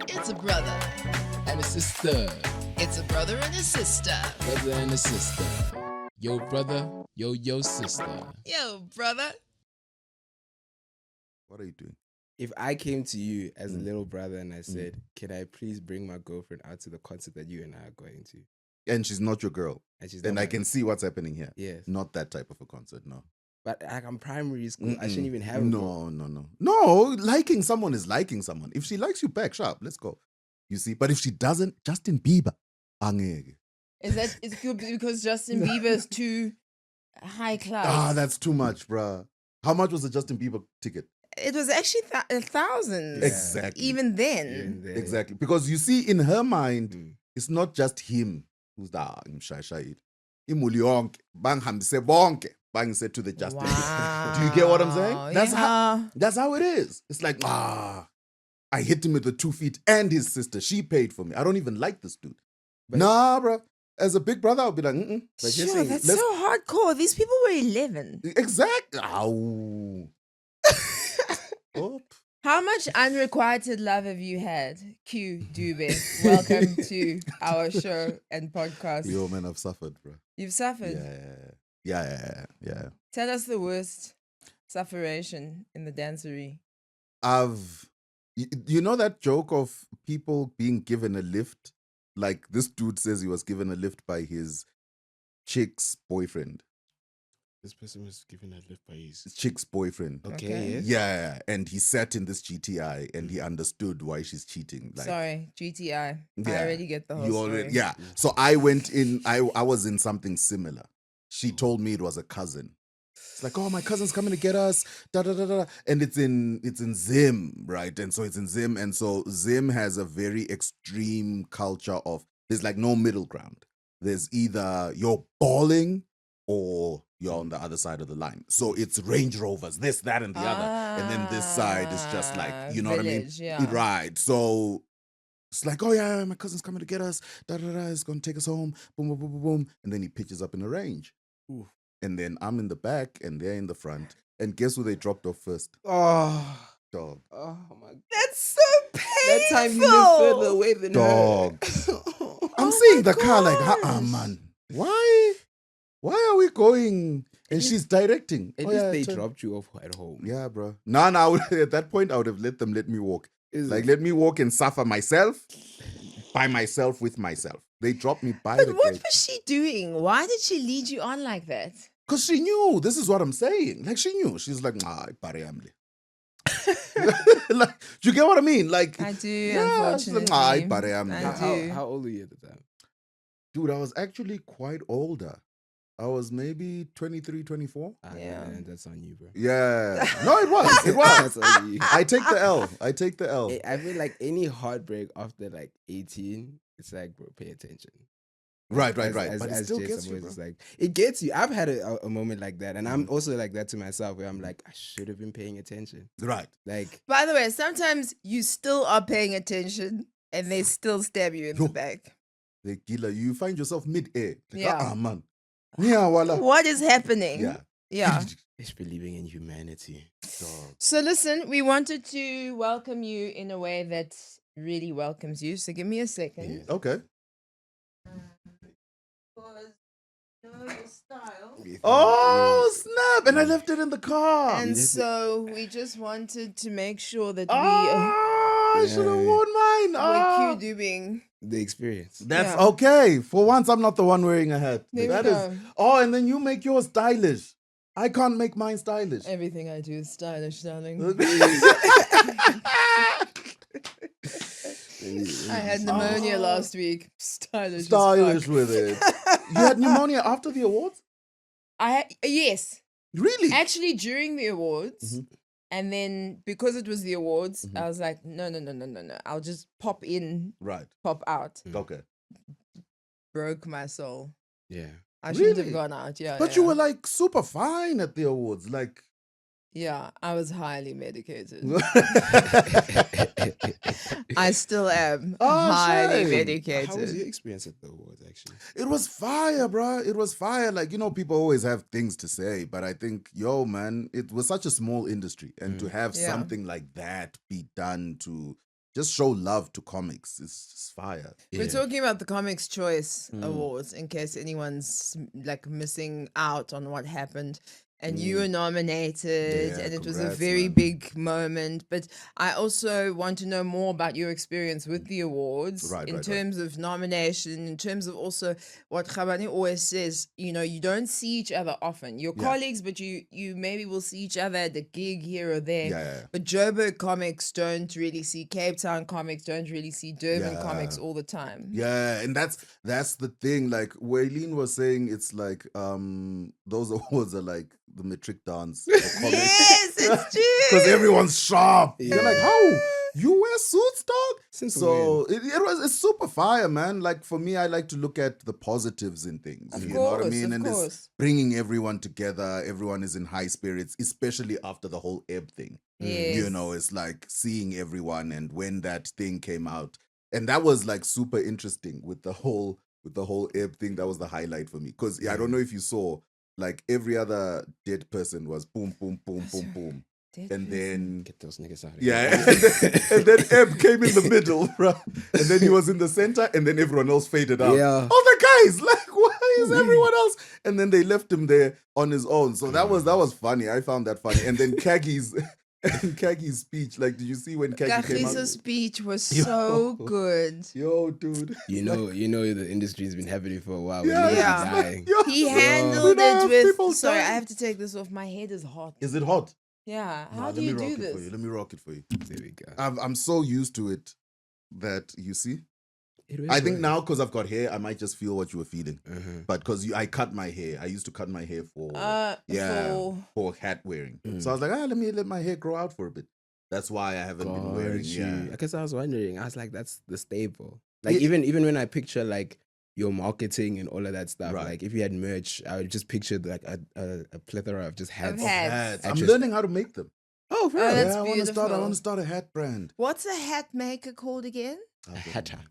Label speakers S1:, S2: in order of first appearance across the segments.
S1: It's a brother
S2: and a sister.
S1: It's a brother and a sister.
S2: Brother and a sister. Yo, brother. Yo, sister.
S1: Yo, brother.
S3: What are you doing?
S2: If I came to you as a little brother and I said, can I please bring my girlfriend out to the concert that you and I are going to?
S3: And she's not your girl.
S2: And she's
S3: And
S2: not
S3: I
S2: my-
S3: can see what's happening here.
S2: Yes.
S3: Not that type of a concert, no.
S2: But like I'm primary school. I shouldn't even have a girl.
S3: No, liking someone is liking someone. If she likes you back, sharp, let's go. You see? But if she doesn't, Justin Bieber. Angeke.
S1: Is that it's good because Justin Bieber is too high class?
S3: That's too much, bruh. How much was the Justin Bieber ticket?
S1: It was actually thousands.
S2: Yeah.
S3: Exactly.
S1: Even then.
S2: Even then.
S3: Exactly. Because you see, in her mind, it's not just him who's the imshayishayid. Imuli yonke, banghambise bonke, bangise to the Justin.
S1: Wow.
S3: Do you get what I'm saying?
S1: Yeah.
S3: That's how it is. It's like, I hit him with the 2 feet and his sister. She paid for me. I don't even like this dude.
S2: But-
S3: Nah, bro. As a big brother, I'll be like,
S2: But you're
S1: Sure,
S2: saying,
S1: that's
S3: let's-
S1: so hardcore. These people were 11.
S3: Exactly. Ow. Oh.
S1: How much unrequited love have you had? Q Dube. Welcome to our show and podcast.
S3: Yo, man, I've suffered, bro.
S1: You've suffered.
S3: Yeah.
S1: Tell us the worst sufferation in the dancery.
S3: You know that joke of people being given a lift? Like this dude says he was given a lift by his chick's boyfriend.
S2: this person was given a lift by his.
S3: His chick's boyfriend.
S2: Okay,
S1: Okay.
S2: yes.
S3: Yeah, and he sat in this GTI and he understood why she's cheating. Like,
S1: Sorry, GTI. I
S3: Yeah.
S1: already get the whole
S3: you
S1: story.
S3: already, yeah. So I went in. I was in something similar. She told me it was a cousin. It's like, oh, my cousin's coming to get us. Da da da da. And it's in Zim, right? And so it's in Zim, and so Zim has a very extreme culture of there's like no middle ground. There's either you're balling or you're on the other side of the line. So it's Range Rovers, this, that, and the other. And then this side is just like, you know
S1: Village,
S3: what I
S1: yeah.
S3: mean? Right. So it's like, oh yeah, my cousin's coming to get us. Da da da. He's gonna take us home. Boom, boom, boom, boom, boom. And then he pitches up in a range.
S2: Oof.
S3: And then I'm in the back and they're in the front. And guess who they dropped off first?
S2: Oh,
S3: Dog.
S2: oh my God.
S1: That's so painful.
S2: That time you live further away than
S3: Dog.
S2: her.
S3: I'm
S1: Oh
S3: seeing
S1: my
S3: the car like,
S1: gosh.
S3: man. Why are we going? And she's directing.
S2: At
S3: Oh,
S2: least
S3: yeah,
S2: they
S3: turn-
S2: dropped you off at home.
S3: Yeah, bro. No, at that point, I would have let me walk.
S2: Is
S3: Like,
S2: it?
S3: let me walk and suffer myself, by myself, with myself. They dropped me by
S1: But
S3: the
S1: what
S3: gate.
S1: was she doing? Why did she lead you on like that?
S3: Because she knew. This is what I'm saying. Like, she knew. She's like, pariamli. Like, do you get what I mean? Like,
S1: I do,
S3: yeah, she's like,
S1: unfortunately.
S3: pariamli.
S1: I do.
S2: How old were you at the time?
S3: Dude, I was actually quite older. I was maybe 23, 24.
S1: Yeah.
S2: Man, that's on you, bro.
S3: Yeah. No, it was. It was.
S2: That's on you.
S3: I take the L.
S2: I feel like any heartbreak after like 18, it's like, bro, pay attention.
S3: Right.
S2: As
S3: But it still
S2: Jason
S3: gets you,
S2: was,
S3: bro.
S2: it's like it gets you. I've had a moment like that, and I'm also like that to myself, where I'm like, I should have been paying attention.
S3: Right.
S2: Like,
S1: By the way, sometimes you still are paying attention and they still stab you in the
S3: Yo.
S1: back.
S3: The killer, you find yourself mid-air. Like,
S1: Yeah.
S3: man. Yeah, voila.
S1: What is happening?
S3: Yeah.
S1: Yeah.
S2: it's believing in humanity.
S3: Dog.
S1: So listen, we wanted to welcome you in a way that really welcomes you. So give me a second.
S2: Yeah.
S3: Okay.
S1: Because you know your style.
S3: Oh, snap. And I left it in the car.
S1: And
S2: just-
S1: so we just wanted to make sure that
S3: I should have
S2: Yeah.
S3: worn mine.
S1: we're Q-dubing.
S2: The experience.
S3: That's
S1: Yeah.
S3: okay. For once, I'm not the one wearing a hat.
S1: There we
S3: That
S1: go.
S3: is. Oh, and then you make yours stylish. I can't make mine stylish.
S1: Everything I do is stylish, darling. I had pneumonia last week. Stylish. as
S3: Stylish
S1: fuck.
S3: with it. You had pneumonia after the awards?
S1: Yes.
S3: Really?
S1: Actually, during the awards,
S3: Mhm.
S1: and then because it was the awards,
S3: Mhm.
S1: I was like, no. I'll just pop in,
S3: Right.
S1: pop out.
S3: Okay.
S1: Broke my soul.
S2: Yeah.
S1: I shouldn't
S3: Really?
S1: have gone out. Yeah.
S3: But you were like super fine at the awards. Like,
S1: Yeah, I was highly medicated. I still am
S3: Oh,
S1: highly
S3: shame.
S1: medicated.
S2: How was your experience at the awards, actually?
S3: It was fire, bro. It was fire. Like, people always have things to say, but I think, man, it was such a small industry. And to have
S1: Yeah.
S3: something like that be done to just show love to comics is just fire.
S1: We're talking about the Comics Choice
S3: Mm.
S1: Awards in case anyone's like missing out on what happened. And you
S3: Mm.
S1: were nominated,
S3: Yeah,
S1: and it was a
S3: congrats,
S1: very
S3: man.
S1: big moment. But I also want to know more about your experience with the awards
S3: Right,
S1: in
S3: right.
S1: terms of nomination, in terms of also what Khabani always says, you don't see each other often. You're
S3: Yeah.
S1: colleagues, but you maybe will see each other at the gig here or there.
S3: Yeah.
S1: But Joburg comics don't really see, Cape Town comics don't really see, Durban
S3: Yeah.
S1: comics all the time.
S3: Yeah, and that's the thing. Like Waylene was saying, it's like those awards are like the metric dance for comics.
S1: Yes, it's true.
S3: Because everyone's sharp.
S2: Yeah.
S3: You're like, how? You wear suits, dog?
S2: Since
S3: So it's super fire, man. Like for me, I like to look at the positives in things.
S1: Of
S3: You know what I
S1: course,
S3: mean?
S1: of
S3: And
S1: course.
S3: it's bringing everyone together. Everyone is in high spirits, especially after the whole Ebb thing.
S1: Yes.
S3: It's like seeing everyone, and when that thing came out, and that was like super interesting with the whole Ebb thing. That was the highlight for me because I don't know if you saw, like every other dead person was boom, boom, boom, boom, boom.
S1: Dead
S3: And then
S2: Get those niggas out of
S3: yeah,
S2: here.
S3: and then Ebb came in the middle, bro. And then he was in the center, and then everyone else faded out.
S2: Yeah.
S3: Oh, the guys, like, why is everyone else? And then they left him there on his own. So that was funny. I found that funny. And then Kagi's speech, like, did you see when Kagi came out?
S1: Gachisa's speech was so good.
S3: Yo, dude.
S2: You know the industry's been happening for a while.
S3: Yeah,
S2: When
S1: yeah.
S2: niggas dying.
S3: Yo.
S1: He
S3: We
S1: handled
S3: don't have
S1: it
S3: people
S1: with. Sorry, I
S3: dying.
S1: have to take this off. My head is hot.
S3: Is it hot?
S1: Yeah.
S3: Nah,
S1: How
S3: let
S1: do
S3: me
S1: you
S3: rock
S1: do
S3: it for you.
S1: this?
S3: Let me rock it for you.
S2: There we go.
S3: I'm so used to it that you see.
S2: It is
S3: I think
S2: what it
S3: now because I've got hair, I might just feel what you were feeling.
S2: is.
S3: But because I cut my hair, I used to cut my hair for
S1: for
S3: hat wearing.
S2: Mm.
S3: So I was like, let me let my hair grow out for a bit. That's why I haven't been wearing.
S2: Got
S3: Yeah,
S2: you. I guess I was wondering. I was like, that's the staple. Like
S3: Yeah.
S2: even when I picture like your marketing and all of that stuff,
S3: Right.
S2: like if you had merch, I would just picture like a plethora of just hats.
S1: hats.
S3: I'm
S2: Actress-
S3: learning how to make them.
S2: Oh, for
S1: Oh,
S2: real?
S1: that's
S3: I want to
S1: beautiful.
S3: start a hat brand.
S1: What's a hat maker called again?
S3: I don't
S2: Hatter.
S3: know.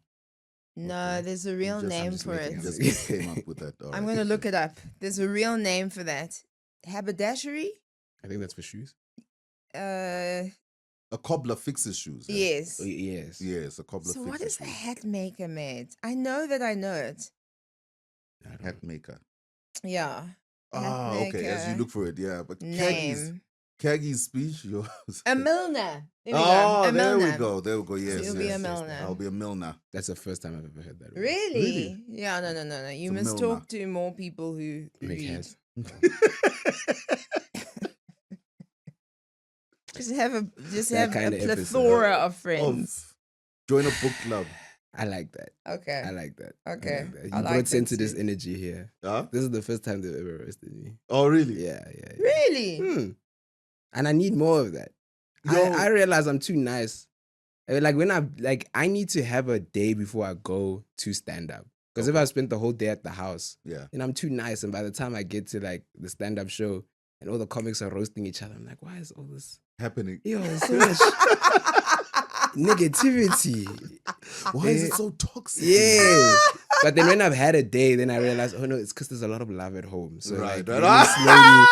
S1: No,
S3: Okay.
S1: there's a real
S3: I'm
S1: name
S2: just
S1: for
S2: making
S1: it.
S2: up.
S3: Just came up with that.
S1: I'm going to look it up. There's a real name for that. Haberdashery?
S2: I think that's for shoes.
S1: Uh,
S3: A cobbler fixes shoes. Yeah?
S1: yes.
S2: Oh, yes.
S3: Yes, a cobbler
S1: So
S3: fixes
S1: what is a
S3: shoes.
S1: hat maker made? I know that I know it.
S2: I don't
S3: Hat maker.
S1: Yeah.
S3: Ah, okay. As you
S1: maker
S3: look for it, yeah. But
S1: Name.
S3: Kagi's speech, yours.
S1: A milliner. There we
S3: Oh,
S1: go. A
S3: there we
S1: milliner.
S3: go. There we go. Yes,
S1: you'll be a
S3: yes, yes.
S1: milliner.
S3: I'll be a milliner.
S2: That's the first time I've ever heard that.
S1: Really?
S3: Really?
S1: Yeah, no. You
S3: It's a
S1: must
S3: milliner.
S1: talk to more people who
S2: Make
S1: read.
S2: hats.
S1: Just have a
S2: That kind of episode.
S1: plethora of friends.
S3: Join a book club.
S2: I like that.
S1: Okay.
S2: I like that. I
S1: Okay.
S2: like that. You
S1: I like
S2: brought
S1: that
S2: sense to this
S1: too.
S2: energy here.
S3: Huh?
S2: This is the first time they've ever roasted me.
S3: Oh, really?
S2: Yeah.
S1: Really?
S2: And I need more of that.
S3: Yo.
S2: I realize I'm too nice. Like when I need to have a day before I go to stand up. Because if I spent the whole day at the house,
S3: Yeah.
S2: then I'm too nice. And by the time I get to like the stand up show and all the comics are roasting each other, I'm like, why is all this?
S3: Happening.
S2: Yo, so much negativity.
S3: Why is it so toxic?
S2: Yeah. But then when I've had a day, then I realize, oh no, it's because there's a lot of love at home. So
S3: Right.
S2: like,
S3: right.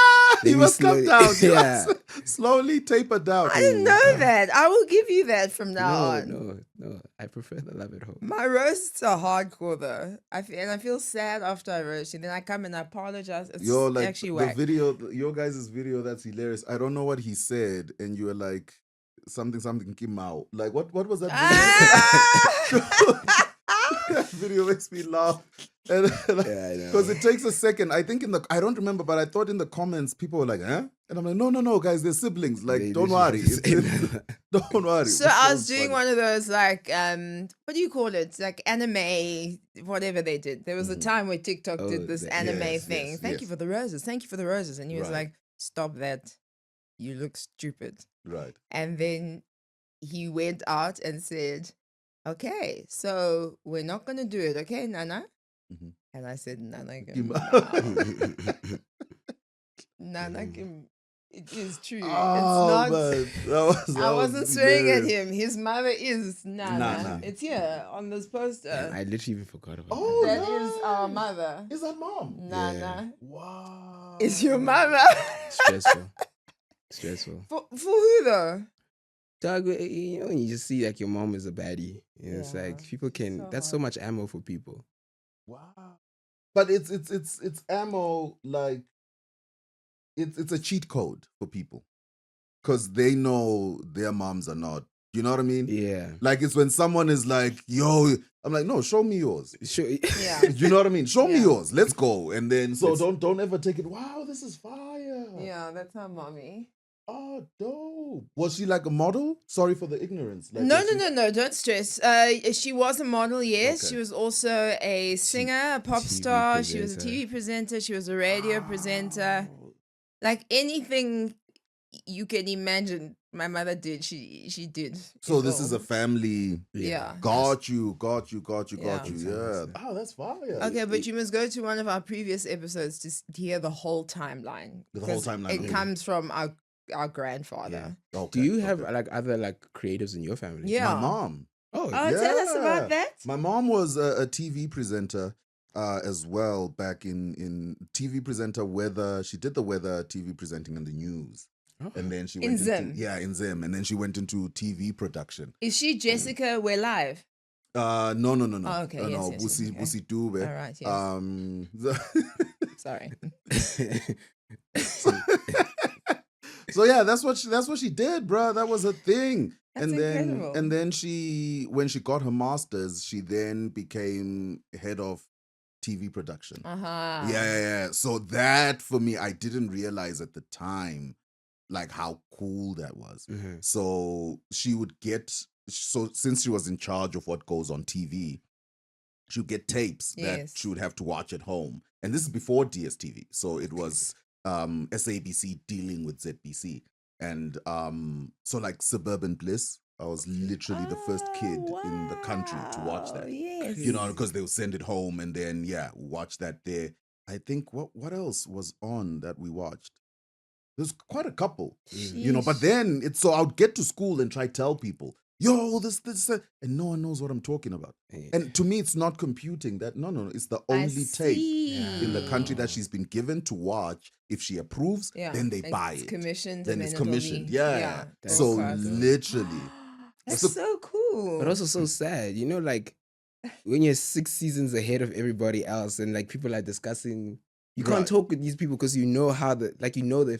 S2: let
S3: You
S2: me
S3: must come
S2: slowly-
S3: down. You
S2: Yeah.
S3: must slowly taper down.
S1: I didn't know that. I will give you that from now on.
S2: No. I prefer the love at home.
S1: My roasts are hardcore though. I feel sad after I roast you. Then I come and I apologize. It's
S3: Yo, like
S1: actually
S3: the
S1: whack.
S3: video, your guys' video, that's hilarious. I don't know what he said, and you were like, something came out. Like, what was that video?
S1: Ah!
S3: That video makes me laugh.
S2: Yeah, I know.
S3: Because it takes a second. I think I don't remember, but I thought in the comments, people were like, huh? And I'm like, no, guys, they're siblings. Like,
S2: They
S3: don't
S2: literally
S3: worry.
S2: just say that.
S3: Don't worry.
S1: So I was doing one of those like what do you call it? Like anime, whatever they did. There was a time where TikTok
S2: Oh,
S1: did this
S2: the-
S1: anime
S3: yes,
S1: thing.
S3: yes,
S1: Thank
S3: yes.
S1: you for the roses. Thank you for the roses. And he was
S3: Right.
S1: like, stop that. You look stupid.
S3: Right.
S1: And then he went out and said, okay, so we're not going to do it. Okay, Nana?
S3: Mhm.
S1: And I said, Nana,
S3: Kim-
S1: Nana, It is true.
S3: Oh,
S1: It's not.
S3: man. That
S1: I
S3: was
S1: wasn't swearing at
S3: hilarious.
S1: him. His mother is Nana.
S3: Nana.
S1: It's here on this poster.
S2: And I literally even forgot about
S3: Oh,
S1: That is our
S3: nice.
S1: mother.
S3: Is that mom?
S1: Nana
S3: Wow.
S1: is your mother.
S2: that. Stressful. Stressful.
S1: For who though?
S2: Dog, you know, when you just see like your mom is a baddie, you know, it's
S1: Yeah,
S2: like people
S1: it's
S2: can.
S1: so
S2: That's so
S1: hard.
S2: much ammo for people.
S3: Wow. But it's ammo, like it's a cheat code for people. Because they know their moms are not. You know what I mean?
S2: Yeah.
S3: Like it's when someone is like, yo, I'm like, no, show me yours.
S2: Sure.
S1: Yeah.
S3: You know what I mean? Show me
S1: Yeah.
S3: yours. Let's go. And then so
S2: Let's-
S3: don't ever take it. Wow, this is fire.
S1: Yeah, that's our mommy.
S3: Oh, dope. Was she like a model? Sorry for the ignorance. Like,
S1: No,
S3: was she-
S1: no. Don't stress. She was a model, yes.
S3: Okay.
S1: She was also a singer, a pop
S2: TV
S1: star. She was a
S2: presenter.
S1: TV presenter. She was a radio presenter.
S3: Wow.
S1: Like anything you can imagine, my mother did. She did.
S3: So
S1: it
S3: this is
S1: all.
S3: a family.
S1: Yeah.
S3: Got you.
S1: Yeah.
S3: Yeah. Oh, that's fire.
S1: Okay, but you must go to one of our previous episodes to hear the whole timeline.
S3: The whole
S1: 'cause
S3: timeline,
S1: It
S3: okay.
S1: comes from our grandfather.
S3: Okay,
S2: Do you have
S3: okay.
S2: like other like creatives in your family?
S1: Yeah.
S3: My mom.
S2: Oh,
S1: Oh, tell us about that.
S3: My mom was a TV presenter as well back in TV presenter weather. She did the weather TV presenting in the news.
S2: oh.
S3: And then she
S1: In
S3: went
S1: Zim?
S3: into in Zim. And then she went into TV production.
S1: Is she Jessica? We're live.
S3: No.
S1: Oh, okay, yes,
S3: no,
S1: yes,
S3: Busi
S1: okay.
S3: Busi Dube.
S1: All right, yes. Sorry.
S3: So yeah, that's what she did, bro. That was her thing.
S1: That's incredible.
S3: And then when she got her masters, she then became head of TV production.
S1: Uh-huh.
S3: Yeah. So that for me, I didn't realize at the time, like how cool that was.
S2: Mhm.
S3: So she would since she was in charge of what goes on TV, she would get tapes that
S1: Yes.
S3: she would have to watch at home. And this is before DSTV. So it was SABC dealing with ZBC. And so like Suburban Bliss, I was literally the first kid in the country to watch that.
S1: Yes.
S3: You know, because they would send it home and then watch that there. I think what else was on that we watched? There's quite a couple, you know, but
S1: Sheesh.
S3: then so I would get to school and try tell people, yo, this, and no one knows what I'm talking about.
S2: Yeah.
S3: And to me, it's not computing that. No, it's the
S1: I
S3: only tape
S1: see.
S3: in the country that she's been given to watch. If she approves,
S1: Yeah.
S3: then they buy
S1: It's
S3: it.
S1: commissioned.
S3: Then
S1: and
S3: it's
S1: it'll be-
S3: commissioned. Yeah.
S2: That's
S3: So
S1: broadcast.
S3: literally,
S1: That's
S3: So-
S1: so cool.
S2: But also so sad, you know, like when you're 6 seasons ahead of everybody else, and like people are discussing. You can't
S3: Right.
S2: talk with these people because you know how the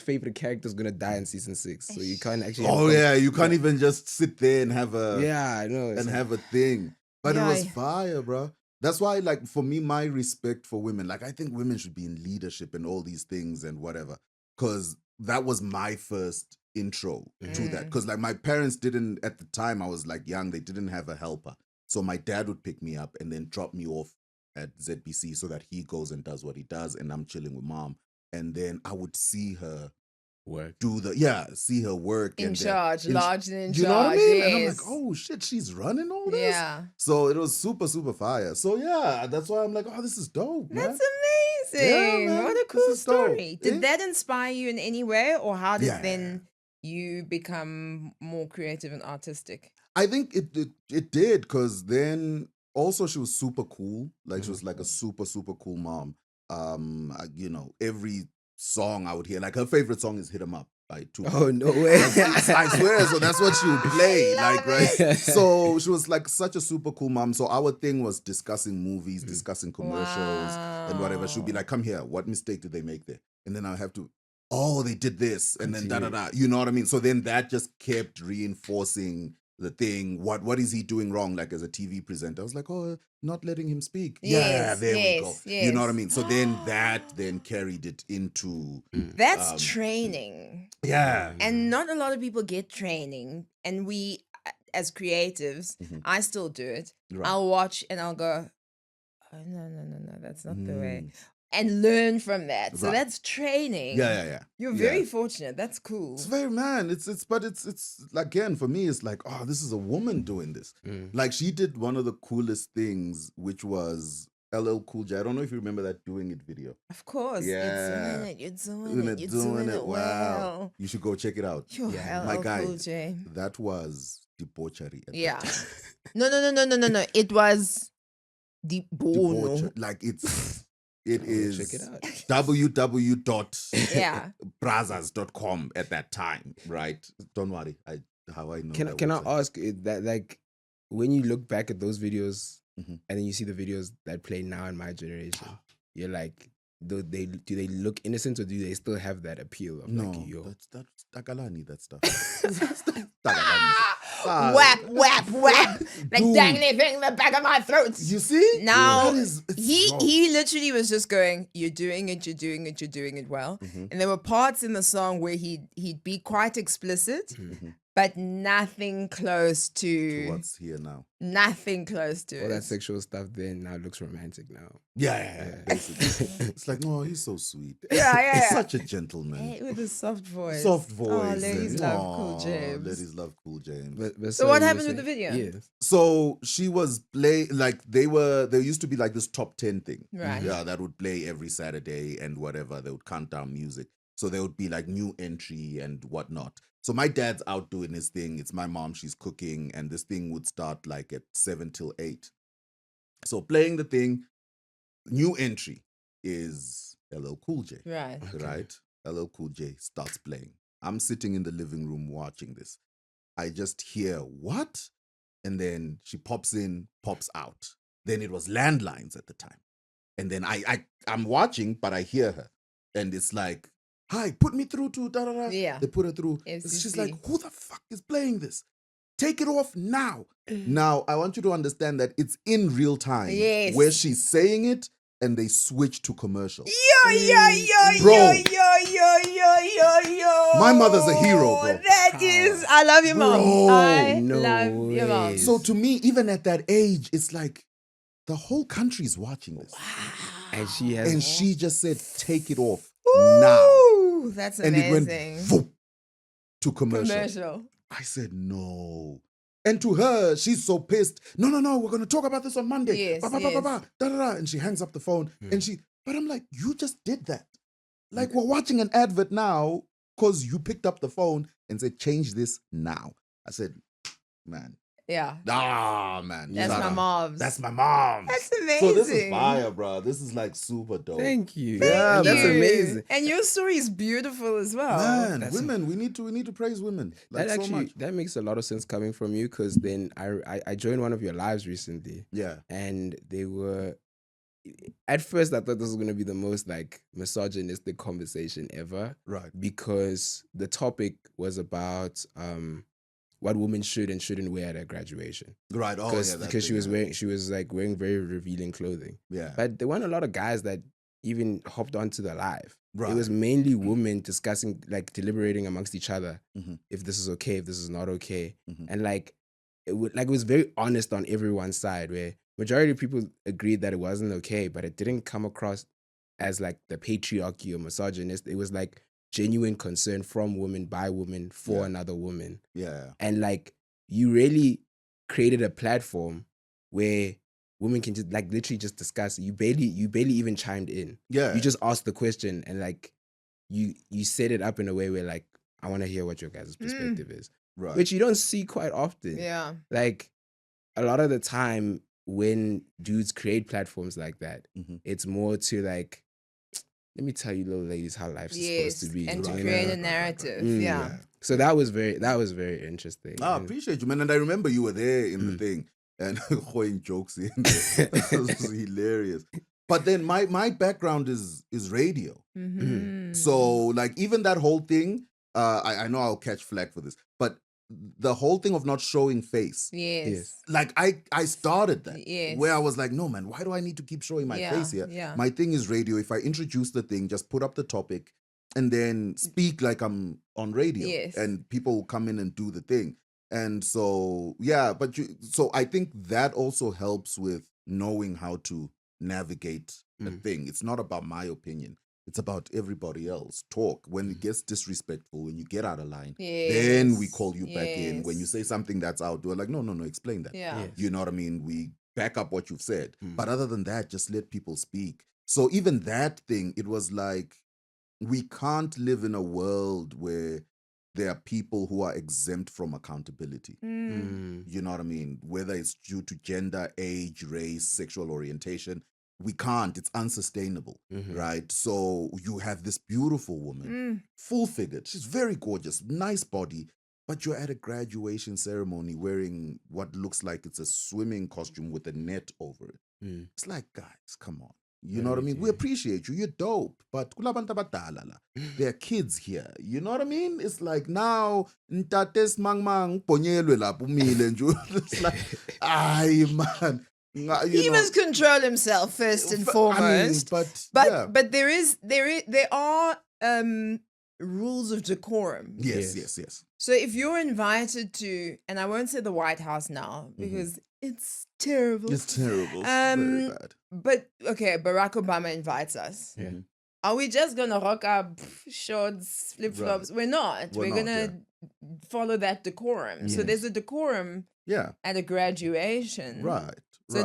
S2: favorite character is gonna die in season 6, so you can't actually. have
S3: oh
S2: a
S3: yeah, you can't even just sit there and have a
S2: Yeah, I know.
S3: and have a thing. But
S1: Yeah,
S3: it was
S1: I-
S3: fire, bro. That's why, like, for me, my respect for women, like, I think women should be in leadership and all these things and whatever. Because that was my first intro to that. Because, like, my parents didn't, at the time I was like young, they didn't have a helper. So my dad would pick me up and then drop me off at ZBC so that he goes and does what he does. And I'm chilling with mom. And then I would see her
S2: work.
S3: see her work.
S1: in
S3: and then-
S1: charge, larger than
S3: you
S1: charge.
S3: know what I mean? And I'm
S1: Yes.
S3: like, oh shit, she's running all this?
S1: Yeah.
S3: So it was super, super fire. So yeah, that's why I'm like, oh, this is dope, man.
S1: That's amazing.
S3: man,
S1: What a
S3: this
S1: cool
S3: is dope.
S1: story. Did
S3: Yeah.
S1: that inspire you in any way, or how did
S3: Yeah.
S1: then you become more creative and artistic?
S3: I think it did, because then also she was super cool. Like she was like a super, super cool mom. You know, every song I would hear, like her favorite song is "Hit 'Em Up" by Tupac.
S2: Oh no way!
S3: I swear. So that's what she would play.
S1: I
S3: Like,
S1: love
S3: right? So she was like such a super cool mom. So our thing was discussing movies, discussing commercials, and whatever. She'd be
S1: Wow.
S3: like, come here. What mistake did they make there? And then I have to, oh, they did this. And then da. You know what I mean? So then that just kept reinforcing the thing. What is he doing wrong? Like as a TV presenter, I was like, oh, not letting him speak.
S1: Yes,
S3: there we go.
S1: yes,
S3: You know what I
S1: yes.
S3: mean? So then that then carried it into,
S1: That's
S3: Um,
S1: training.
S3: yeah.
S1: And not a lot of people get training. And we, as creatives,
S3: Mhm.
S1: I still do it.
S3: Right.
S1: I'll watch and I'll go, oh, no, that's not the way.
S3: Mm.
S1: And learn from that. So
S3: Right.
S1: that's training.
S3: Yeah.
S1: You're
S3: Yeah.
S1: very fortunate. That's cool.
S3: It's very, man. But it's again, for me, it's like, oh, this is a woman doing this.
S2: Mm.
S3: Like she did one of the coolest things, which was LL Cool J. I don't know if you remember that Doing It video.
S1: Of course.
S3: Yeah.
S1: You're doing it
S3: Wow.
S1: well.
S3: You should go check it out.
S1: Phew,
S2: Yeah,
S3: my
S1: LL
S3: guy.
S1: Cool J.
S3: That was debauchery. At
S1: Yeah.
S3: That time.
S1: No. It was deep
S3: Debauchery. Like it
S2: Check
S3: is
S2: it out.
S3: www.brazers.com at that time, right? Don't worry. How I know.
S2: Can
S3: that
S2: I
S3: website.
S2: ask that, like, when you look back at those videos
S3: Mhm.
S2: and then you see the videos that play now in my generation, you're like, do they look innocent, or do they still have that appeal of
S3: No,
S2: like, yo?
S3: that's Tagalani, that stuff. Tagalani.
S1: Whap. Like
S3: Dude.
S1: dangling thing in the back of my throat.
S3: You see?
S1: Now
S3: That is, it's
S1: he
S3: wrong.
S1: he literally was just going, you're doing it well.
S3: Mhm.
S1: And there were parts in the song where he'd be quite explicit,
S3: Mhm.
S1: but nothing close
S3: To
S1: to
S3: what's here now.
S1: nothing close to
S2: All
S1: it.
S2: that sexual stuff then now looks romantic now.
S3: Yeah. Basically. It's like, no, he's so sweet.
S1: Yeah.
S3: He's such a gentleman.
S1: Hey, with a soft voice.
S3: Soft voice.
S1: Oh, ladies
S3: and-
S1: love Cool
S3: Aw,
S1: James.
S3: Ladies love Cool James.
S2: But
S1: So what
S2: you were
S1: happened with the
S2: saying-
S1: video?
S2: Yes.
S3: So she was there used to be like this top 10 thing.
S1: Right.
S3: Yeah, that would play every Saturday and whatever. They would count down music. So there would be like new entry and whatnot. So my dad's out doing his thing. It's my mom, she's cooking, and this thing would start like at 7 till 8. So playing the thing, new entry is LL Cool J.
S1: Right.
S2: Okay.
S3: Right? LL Cool J starts playing. I'm sitting in the living room watching this. I just hear, what? And then she pops in, pops out. Then it was landlines at the time. And then I'm watching, but I hear her. And it's like, hi, put me through to da-da-da.
S1: Yeah.
S3: They put her through.
S1: FCC.
S3: She's like, who the fuck is playing this? Take it off now.
S1: Mm.
S3: Now, I want you to understand that it's in real time.
S1: Yes.
S3: Where she's saying it and they switch to commercial.
S1: Yo.
S3: Bro. My mother's a hero, bro.
S1: That is, I love your mom.
S3: Bro.
S1: I
S2: No
S1: love your mom.
S2: way.
S3: So to me, even at that age, it's like the whole country's watching this.
S2: And she has
S3: And she just said, take it off now.
S1: Ooh, that's
S3: And it went
S1: amazing.
S3: voop to commercial.
S1: Commercial.
S3: I said, no. And to her, she's so pissed. No, we're going to talk about this on Monday.
S1: Yes,
S3: Ba, ba, ba, ba, ba, da, da, da. And she hangs up the phone. And but I'm like, you just did that. Like, we're watching an advert now because you picked up the phone and said, change this now. I said, man.
S1: Yeah.
S3: Man.
S1: That's
S3: shout
S1: my
S3: out.
S1: mom's.
S3: That's my mom.
S1: That's amazing.
S3: So this is fire, bro. This is like super dope.
S2: Thank you.
S1: Thank
S2: Yeah, that's
S1: you.
S2: amazing.
S1: And your story is beautiful as well.
S3: Man,
S2: That's
S3: women, we need to praise women. Like
S2: That
S3: so
S2: actually
S3: much.
S2: that makes a lot of sense coming from you, because then I joined one of your lives recently,
S3: Yeah.
S2: and they were, at first I thought this was gonna be the most like misogynistic conversation ever,
S3: Right.
S2: because the topic was about what women should and shouldn't wear at a graduation.
S3: Right. Oh,
S2: Because
S3: yeah. that
S2: because she
S3: thing,
S2: was wearing very revealing clothing.
S3: yeah.
S2: But there weren't a lot of guys that even hopped onto the live.
S3: Right.
S2: It was mainly women discussing, like deliberating amongst each other,
S3: Mhm.
S2: if this is okay, if this is not okay.
S3: Mhm.
S2: And like it was very honest on everyone's side, where majority of people agreed that it wasn't okay, but it didn't come across as like the patriarchy or misogynist. It was like genuine concern from women by women for
S3: Yeah.
S2: another woman.
S3: Yeah.
S2: And like you really created a platform where women can just like literally just discuss. You barely even chimed in.
S3: Yeah.
S2: You just asked the question, and like you set it up in a way where like, I want to hear what your guys' perspective is,
S3: right.
S2: which you don't see quite often.
S1: Yeah.
S2: Like a lot of the time when dudes create platforms like that,
S3: Mhm.
S2: it's more to like, let me tell you little ladies how life's
S1: Yes.
S2: supposed to be.
S1: And to
S3: Right.
S1: create
S3: Yeah.
S1: a narrative.
S2: Mm.
S1: Yeah.
S2: So that was very interesting.
S3: I
S2: And-
S3: appreciate you, man. And I remember you were there in the thing and going jokes in there. That was hilarious. But then my background is radio.
S1: Mhm.
S3: So like even that whole thing, I know I'll catch flack for this, but the whole thing of not showing face,
S1: Yes.
S3: like I started that
S1: Yes.
S3: where I was like, no man, why do I need to keep showing my
S1: Yeah,
S3: face here?
S1: yeah.
S3: My thing is radio. If I introduce the thing, just put up the topic and then speak like I'm on radio,
S1: Yes.
S3: and people will come in and do the thing. And so yeah, so I think that also helps with knowing how to navigate a thing. It's not about my opinion. It's about everybody else. Talk. When it gets disrespectful, when you get out of line, then we
S1: Yes.
S3: call you back in. When you
S1: Yes.
S3: say something that's out, we're like, no, explain that.
S1: Yeah.
S2: Yes.
S3: You know what I mean? We back up what you've said.
S2: Mm.
S3: But other than that, just let people speak. So even that thing, it was like, we can't live in a world where there are people who are exempt from accountability. You know what I mean? Whether it's due to gender, age, race, sexual orientation, we can't. It's unsustainable,
S2: Mhm.
S3: right? So you have this beautiful woman, full-figured. She's very gorgeous, nice body, but you're at a graduation ceremony wearing what looks like it's a swimming costume with a net over it.
S2: Mm.
S3: It's like, guys, come on. You
S2: What
S3: know
S2: do
S3: what I
S2: we
S3: mean?
S2: do?
S3: We appreciate you. You're dope. But kulabantu abadala la, there are kids here. You know what I mean? It's like now, ntates mang mang ponyelwe la umile nje. It's like, ay man.
S1: He must control himself first and foremost. But there are rules of decorum.
S3: Yes.
S1: So if you're invited to, and I won't say the White House now because it's terrible.
S3: It's terrible. It's very bad.
S1: But okay, Barack Obama invites us.
S2: Yeah.
S1: Are we just gonna rock up shorts, flip flops?
S3: Right.
S1: We're not. We're
S3: We're not,
S1: gonna follow that decorum. So
S2: Yes.
S1: there's a decorum
S3: Yeah.
S1: at a graduation.
S3: Right.
S1: So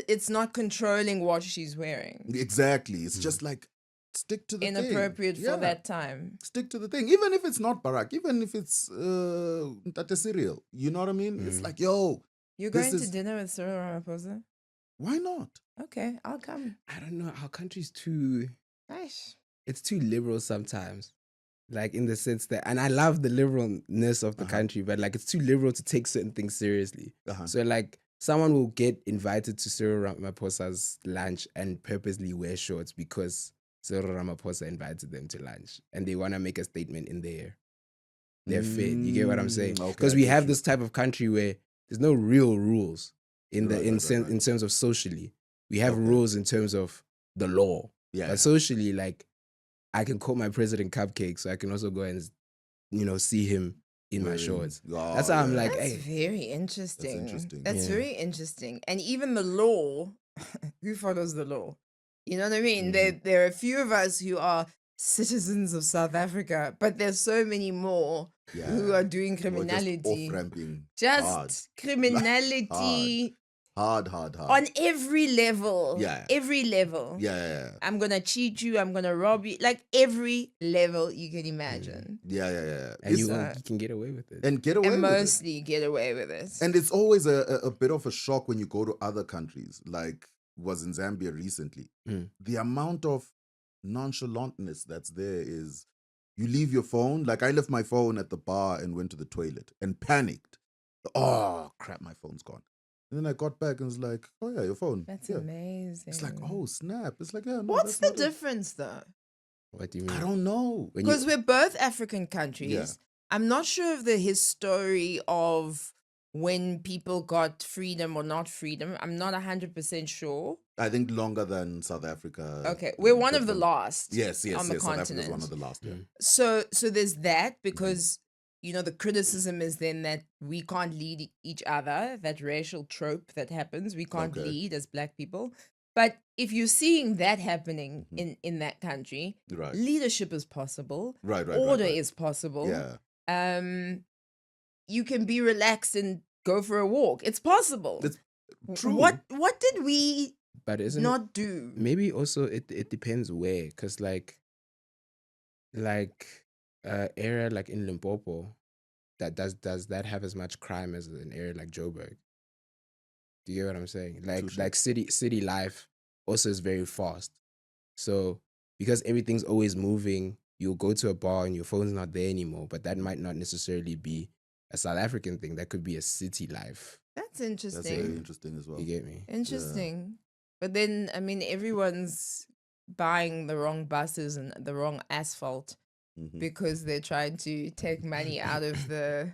S1: it's not controlling what she's wearing.
S3: Exactly. It's just like, stick to the thing.
S1: Inappropriate for
S3: Yeah.
S1: that time.
S3: Stick to the thing. Even if it's not Barack, even if it's Tate Cyril, you know what I mean? It's like, yo,
S1: You're
S3: this
S1: going to
S3: is-
S1: dinner with Cyril Ramaphosa?
S3: why not?
S1: Okay, I'll come.
S2: I don't know. Our country's too.
S1: Nice.
S2: It's too liberal sometimes. Like in the sense that, and I love the liberalness of the country, but like it's too liberal to take certain things seriously. So like someone will get invited to Cyril Ramaphosa's lunch and purposely wear shorts because Cyril Ramaphosa invited them to lunch and they want to make a statement in their fit. You get what I'm saying?
S3: Okay,
S2: Because
S3: I
S2: we
S3: get
S2: have
S3: you.
S2: this type of country where there's no real rules in
S3: Right,
S2: in terms of socially. We have
S3: Okay.
S2: rules in terms of the law.
S3: Yeah.
S2: But socially, like, I can call my president cupcake, so I can also go and, see him in my
S3: Wearing-
S2: shorts.
S3: Oh,
S2: That's how I'm
S3: yeah.
S2: like,
S1: That's
S2: hey,
S1: very interesting.
S3: interesting.
S1: That's
S2: Yeah.
S1: very interesting. And even the law, who follows the law? You know what I mean? There are a few of us who are citizens of South Africa, but there's so many more who are doing criminality.
S3: Off-ramping.
S1: Just
S3: hard.
S1: criminality
S3: Hard.
S1: on every level.
S3: Yeah.
S1: Every level.
S3: Yeah.
S1: I'm gonna cheat you, I'm gonna rob you. Like every level you can imagine.
S3: Yeah.
S2: and you
S1: It's,
S2: can get away with it.
S3: And get away
S1: And
S3: with it.
S1: mostly get away with it.
S3: And it's always a bit of a shock when you go to other countries, like was in Zambia recently. The amount of nonchalantness that's there is, you leave your phone. Like I left my phone at the bar and went to the toilet and panicked. Oh, crap, my phone's gone. And then I got back and was like, oh yeah, your phone.
S1: That's
S3: yeah.
S1: amazing.
S3: It's like, oh, snap. It's like, yeah, no,
S1: What's
S3: that's
S1: the
S3: not it.
S1: difference though?
S2: What do you mean?
S3: I don't know.
S2: When you-
S1: Because we're both African countries.
S3: Yeah.
S1: I'm not sure of the history of when people got freedom or not freedom. I'm not 100% sure.
S3: I think longer than South Africa.
S1: Okay, we're one of the
S3: different-
S1: last.
S3: Yes.
S1: on the
S3: South Africa is one
S1: continent.
S3: of the last. Yeah.
S1: So there's that because the criticism is then that we can't lead each other, that racial trope that happens. We can't
S3: Okay.
S1: lead as black people. But if you're seeing that happening in that country,
S3: Right.
S1: leadership is possible.
S3: Right.
S1: Order is possible.
S3: Yeah.
S1: You can be relaxed and go for a walk. It's possible.
S3: It's true.
S1: What did we
S2: but isn't
S1: not do?
S2: maybe also it depends where, because like area like in Limpopo, that does that have as much crime as an area like Joburg? Do you get what I'm saying?
S3: Touche.
S2: Like city life also is very fast. So because everything's always moving, you'll go to a bar and your phone's not there anymore. But that might not necessarily be a South African thing. That could be a city life.
S1: That's
S3: That's
S1: interesting.
S3: very interesting as well.
S2: You get me?
S1: Interesting. But then, I mean, everyone's buying the wrong buses and the wrong asphalt
S3: Mhm.
S1: because they're trying to take money out of the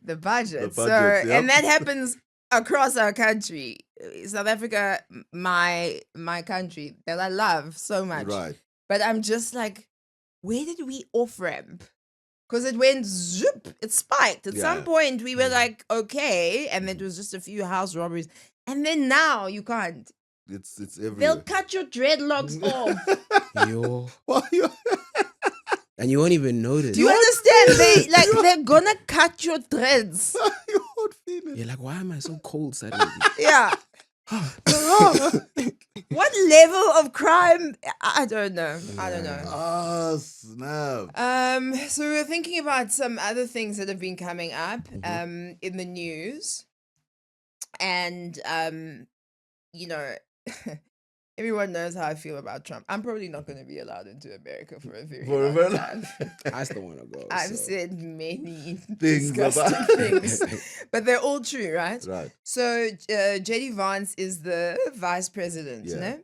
S1: budget. So,
S3: budgets, yep.
S1: and that happens across our country. South Africa, my country that I love so much.
S3: Right.
S1: But I'm just like, where did we off ramp? Because it went zoop, it spiked. At some
S3: Yeah.
S1: point, we were like, okay, and it was just a few house robberies. And then now you can't.
S3: It's
S1: They'll
S3: everywhere.
S1: cut your dreadlocks off.
S2: Yo.
S3: Well, you-
S2: And you won't even notice.
S1: Do you understand? They're gonna cut your dreads.
S3: you won't feel it.
S2: You're like, why am I so cold suddenly?
S1: Yeah. What level of crime? I don't know. I don't know.
S3: Ah, snap.
S1: So we were thinking about some other things that have been coming up in the news. And you know, everyone knows how I feel about Trump. I'm probably not going to be allowed into America for a very long time.
S2: I still want to go.
S1: I've
S2: so.
S1: said many
S3: Things
S1: disgusting
S3: about-
S1: things, but they're all true, right?
S3: Right.
S1: So JD Vance is the vice president, you
S3: Yeah.
S1: know,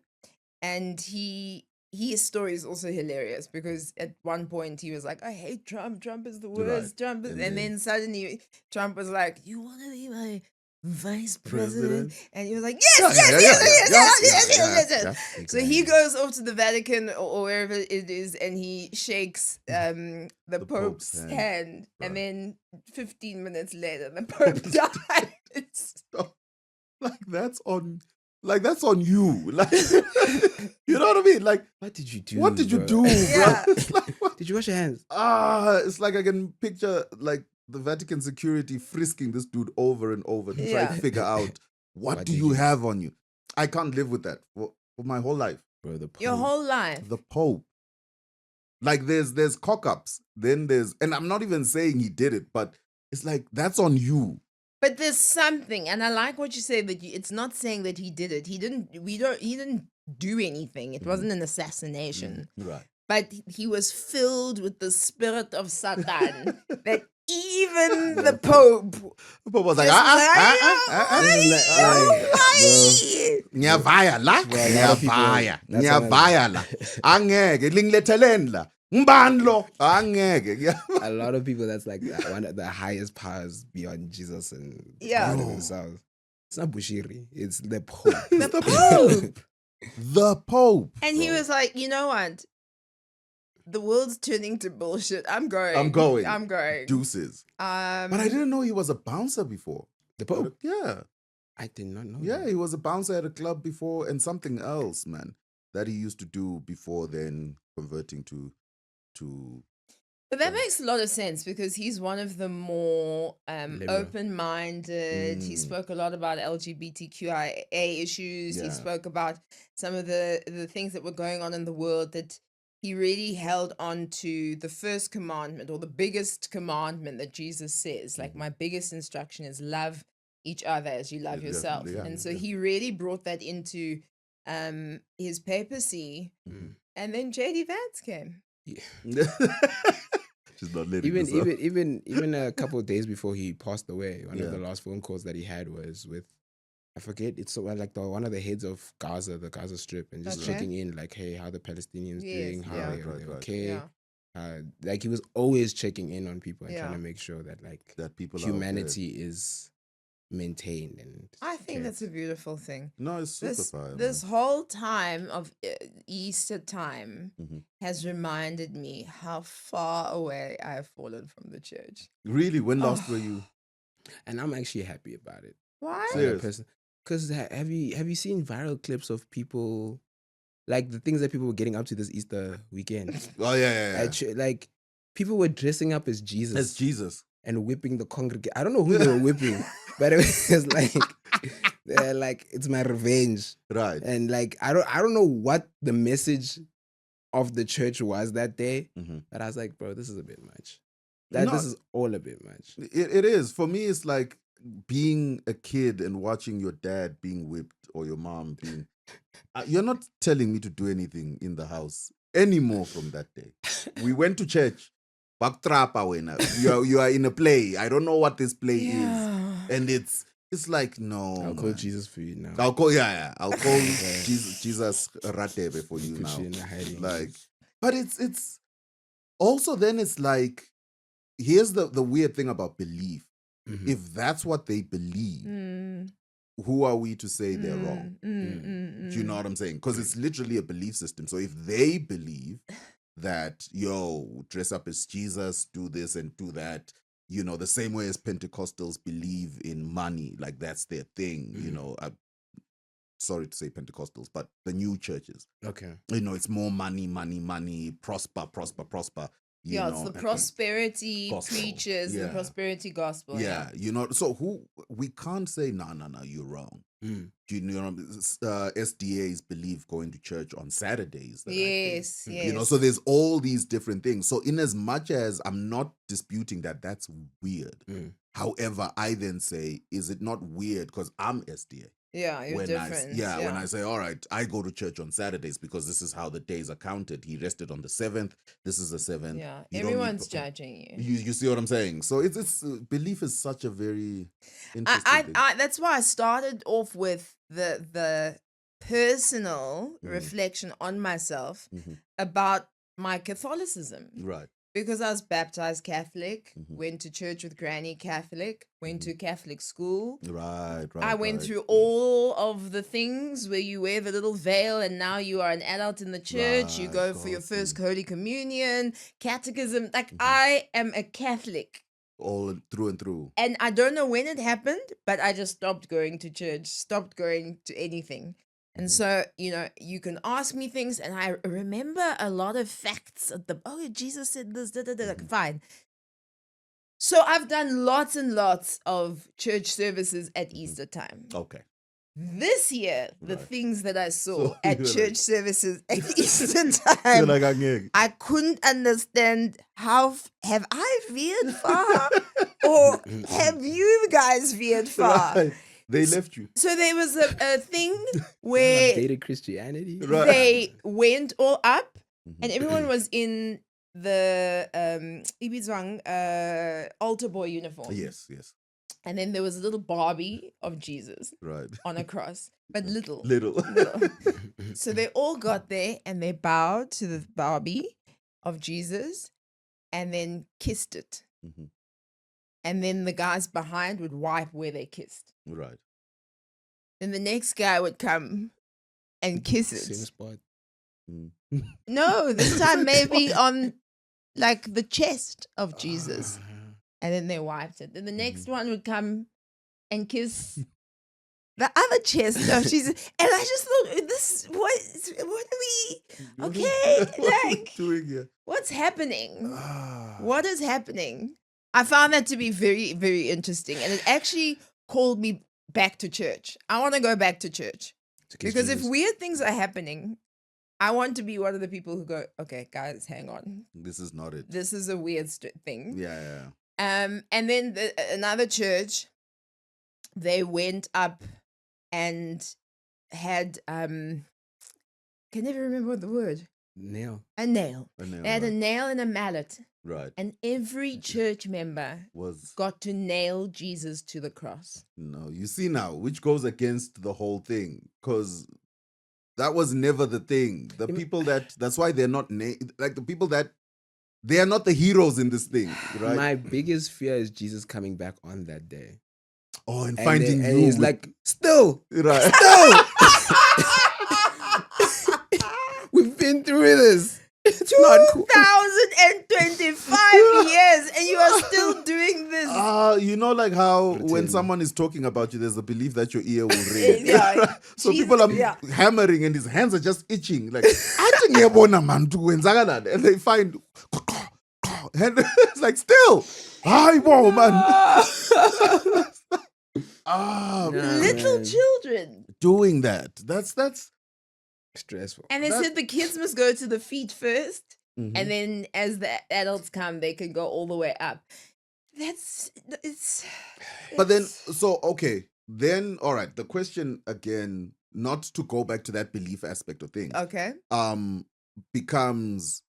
S1: and his story is also hilarious because at one point he was like, "I hate Trump. Trump is the worst.
S3: Right.
S1: Trump,"
S3: And
S1: and
S3: then-
S1: then suddenly Trump was like, "You want to be my vice president?" And he was like, "Yes, yes. So he goes off to the Vatican or wherever it is, and he shakes the Pope's
S3: Pope's
S1: hand,
S3: Right.
S1: and then 15 minutes later, the Pope dies.
S3: That's on you. Like, you know what I mean? Like,
S2: What did you do?
S3: what did you
S2: bro?
S3: do, bro?
S1: Yeah.
S3: It's like, what?
S2: Did you wash your hands?
S3: It's like I can picture like the Vatican security frisking this dude over and over to try
S1: Yeah.
S3: to figure out what
S2: What
S3: do
S2: did
S3: you
S2: you-
S3: have on you. I can't live with that for my whole life.
S2: Bro, the Pope.
S1: Your whole life.
S3: The Pope. Like there's cock-ups, then there's, and I'm not even saying he did it, but it's like that's on you.
S1: But there's something, and I like what you say that it's not saying that he did it. He didn't. He didn't do anything. It wasn't an assassination.
S3: Right.
S1: But he was filled with the spirit of Satan. That even the Pope
S3: The Pope was like,
S1: just
S3: Ngiyavaya la,
S2: Bro, a lot of people-
S3: ngiyavaya,
S2: that's
S3: ngiyavaya la. Angeke lingletheleni la. Ngibani lo? Angeke.
S2: A lot of people, that's like one of the highest powers beyond Jesus and
S1: Yeah.
S2: God themselves. It's not Bushiri, it's the Pope.
S1: the Pope.
S3: The Pope.
S1: And he
S3: bro.
S1: was like, you know what? The world's turning to bullshit. I'm going.
S3: I'm going.
S1: I'm going.
S3: Deuces. But I didn't know he was a bouncer before.
S2: The Pope?
S3: Yeah.
S2: I did not know.
S3: Yeah,
S2: that.
S3: he was a bouncer at a club before and something else, man, that he used to do before then converting to
S1: But that makes a lot of sense because he's one of the more
S2: Liberal.
S1: open-minded. He
S3: Mm.
S1: spoke a lot about LGBTQIA issues. He
S3: Yeah.
S1: spoke about some of the things that were going on in the world, that he really held on to the first commandment, or the biggest commandment that Jesus says. Like, my biggest instruction is love each other as you love
S3: Yeah,
S1: yourself.
S3: definitely, yeah,
S1: And so
S3: yeah.
S1: he really brought that into his papacy.
S2: Mm.
S1: And then JD Vance came.
S3: She's not letting
S2: Even
S3: this up.
S2: even a couple of days before he passed away, one
S3: Yeah.
S2: of the last phone calls that he had was with, I forget, it's like one of the heads of Gaza, the Gaza Strip, and just
S1: Okay.
S2: checking in, like, hey, how the Palestinians
S1: Yes,
S2: doing? How
S1: yeah.
S2: are they
S3: Right.
S2: okay?
S1: Yeah.
S2: Like he was always checking in on people and trying
S1: Yeah.
S2: to make sure that like
S3: That people
S2: humanity is maintained. And
S1: I think
S2: cared.
S1: that's a beautiful thing.
S3: No, it's super
S1: This,
S3: fire.
S1: this whole time of Easter time
S3: Mhm.
S1: has reminded me how far away I have fallen from the church.
S3: Really, when last
S1: Oh.
S3: were you?
S2: and I'm actually happy about it.
S1: Why?
S3: Serious?
S2: Because have you seen viral clips of people, like the things that people were getting up to this Easter weekend?
S3: Oh yeah.
S2: At like people were dressing up as Jesus
S3: That's Jesus.
S2: and whipping the congregation. I don't know who they were whipping, but it was like they're like, it's my revenge.
S3: Right.
S2: And like I don't know what the message of the church was that day,
S3: Mhm.
S2: but I was like, bro, this is a bit much.
S3: No.
S2: This is all a bit much.
S3: It is. For me, it's like being a kid and watching your dad being whipped or your mom being. You're not telling me to do anything in the house anymore from that day. We went to church. Backtrapa wena. You are in a play. I don't know what this play is.
S1: Yeah.
S3: And it's like, no.
S2: I'll call
S3: man.
S2: Jesus for you now.
S3: I'll call I'll call Jesus Ratebe for you
S2: Put
S3: now.
S2: you in a hiding
S3: Like,
S2: place.
S3: but it's also then it's like, here's the weird thing about belief.
S2: Mhm.
S3: If that's what they believe,
S1: Mm,
S3: who are we to say they're wrong? Do you know what I'm saying? Because it's literally a belief system. So if they believe that, dress up as Jesus, do this and do that, the same way as Pentecostals believe in money, like that's their thing, I'm sorry to say Pentecostals, but the new churches,
S2: Okay.
S3: it's more money, prosper.
S1: Yeah, it's the prosperity
S3: Gospel.
S1: preachers, the
S3: Yeah.
S1: prosperity gospel.
S3: Yeah, so we can't say, no, you're wrong. You know, SDAs believe going to church on Saturdays. That I think.
S1: Yes, yes.
S3: You know, so there's all these different things. So in as much as I'm not disputing that that's weird, however, I then say, is it not weird because I'm SDA?
S1: Yeah, you're different.
S3: When I say, all right, I go to church on Saturdays because this is how the days are counted. He rested on the 7th. This is the 7th.
S1: Yeah,
S3: You don't need-
S1: everyone's judging you.
S3: You see what I'm saying? So it's belief is such a very interesting thing.
S1: That's why I started off with the personal reflection on myself about my Catholicism.
S3: Right.
S1: Because I was baptized Catholic, went to church with Granny Catholic, went to Catholic school.
S3: Right.
S1: I went through all of the things where you wear the little veil and now you are an adult in the church. You go for your first Holy Communion, catechism. Like, I am a Catholic.
S3: All through and through.
S1: And I don't know when it happened, but I just stopped going to church, stopped going to anything. And so, you know, you can ask me things, and I remember a lot of facts. Jesus said this, fine. So I've done lots and lots of church services at Easter time.
S3: Okay.
S1: This year, the things that I saw
S3: So
S1: at
S3: you're
S1: church services at Easter time, I couldn't understand how have I veered far, or have you guys veered far?
S3: Right. They left you.
S1: So there was a thing where
S2: Dated Christianity.
S3: Right.
S1: they went all up, and everyone was in the altar boy uniform.
S3: Yes.
S1: And then there was a little Barbie of Jesus
S3: Right.
S1: on a cross, but little.
S3: Little.
S1: So they all got there and they bowed to the Barbie of Jesus and then kissed it. And then the guys behind would wipe where they kissed.
S3: Right.
S1: Then the next guy would come and kiss
S2: Same
S1: it.
S2: spot.
S1: No, this time maybe on like the chest of Jesus. And then they wiped it. Then the next one would come and kiss the other chest of Jesus. And I just thought, what are we, okay, like,
S3: doing here?
S1: what's happening? What is happening? I found that to be very, very interesting. And it actually called me back to church. I want to go back to church. Because if weird things are happening, I want to be one of the people who go, okay, guys, hang on.
S3: This is not it.
S1: This is a weird thing.
S3: Yeah.
S1: And then another church, they went up and had, can never remember what the word.
S2: Nail.
S1: A nail. They had a
S3: right.
S1: nail and a mallet.
S3: Right.
S1: And every church member got to nail Jesus to the cross.
S3: No, you see now, which goes against the whole thing, because that was never the thing. The people that's why they're not like the people that they are not the heroes in this thing, right?
S2: My biggest fear is Jesus coming back on that day.
S3: Oh, and finding you.
S2: And he's like, still,
S3: right.
S2: still. We've been through this. It's not cool.
S1: 2025 years and you are still doing this.
S3: You know, like how when someone is talking about you, there's a belief that your ear will ring.
S1: Yeah.
S3: So people are hammering and his hands are just itching. Like, and they find, and it's like, still, hi, whoa, man.
S1: Little children
S3: doing that. That's
S2: stressful.
S1: And they said the kids must go to the feet first, and then as the adults come, they can go all the way up.
S3: But then, so, okay. Then, all right, the question again, not to go back to that belief aspect of things.
S1: Okay.
S3: Becomes,